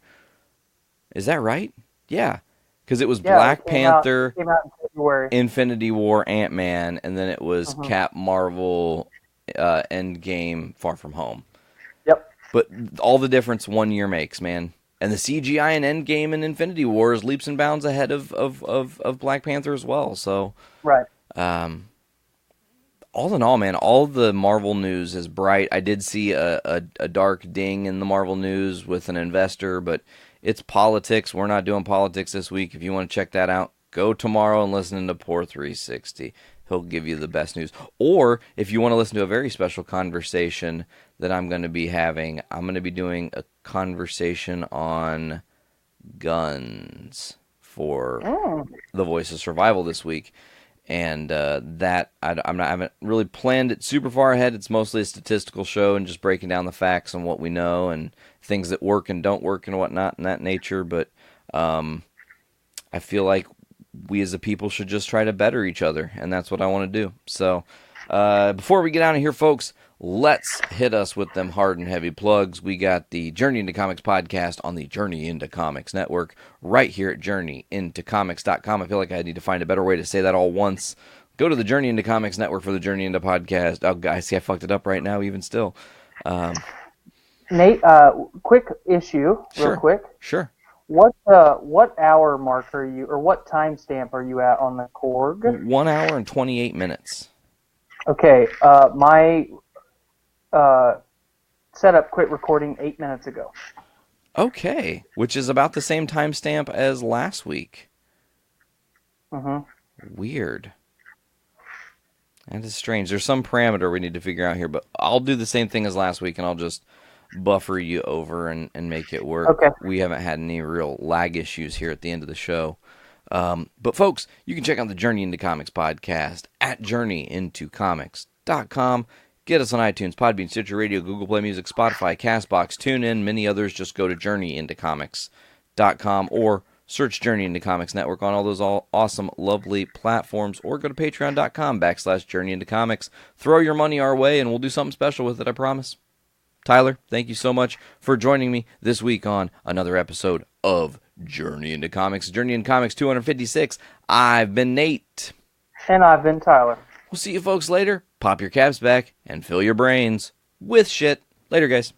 Is that right? Yeah, because it was Black Panther, came out in February. Infinity War, Ant-Man, and then it was Cap Marvel, Endgame, Far From Home. Yep. But all the difference 1 year makes, man. And the CGI in Endgame and Infinity War is leaps and bounds ahead of Black Panther as well. So, right. All in all, man, all the Marvel news is bright. I did see a dark ding in the Marvel news with an investor, but it's politics. We're not doing politics this week. If you want to check that out, go tomorrow and listen to Poor 360. He'll give you the best news. Or if you want to listen to a very special conversation that I'm going to be having, I'm going to be doing a conversation on guns for The Voice of Survival this week. And I haven't really planned it super far ahead. It's mostly a statistical show and just breaking down the facts and what we know and things that work and don't work and whatnot in that nature. But I feel like we as a people should just try to better each other, and that's what I want to do. So before we get out of here, folks, let's hit us with them hard and heavy plugs. We got the Journey into Comics podcast on the Journey into Comics network right here at journeyintocomics.com. I feel like I need to find a better way to say that all once. Go to the Journey into Comics network for the Journey into podcast. Oh, I see I fucked it up right now even still. Nate, quick issue, real quick. Sure. What hour mark are you, or what timestamp are you at on the Korg? 1 hour and 28 minutes. Okay, my setup quit recording 8 minutes ago. Okay, which is about the same timestamp as last week. Weird. That is strange. There's some parameter we need to figure out here, but I'll do the same thing as last week, and I'll just buffer you over and make it work. Okay. We haven't had any real lag issues here at the end of the show. But folks, you can check out the Journey into Comics podcast at journeyintocomics.com. Get us on iTunes, Podbean, Stitcher Radio, Google Play Music, Spotify, CastBox, TuneIn, many others. Just go to journeyintocomics.com or search Journey into Comics Network on all those awesome, lovely platforms, or go to patreon.com/journeyintocomics. Throw your money our way, and we'll do something special with it, I promise. Tyler, thank you so much for joining me this week on another episode of Journey into Comics. Journey into Comics 256. I've been Nate. And I've been Tyler. We'll see you folks later. Pop your caps back and fill your brains with shit. Later, guys.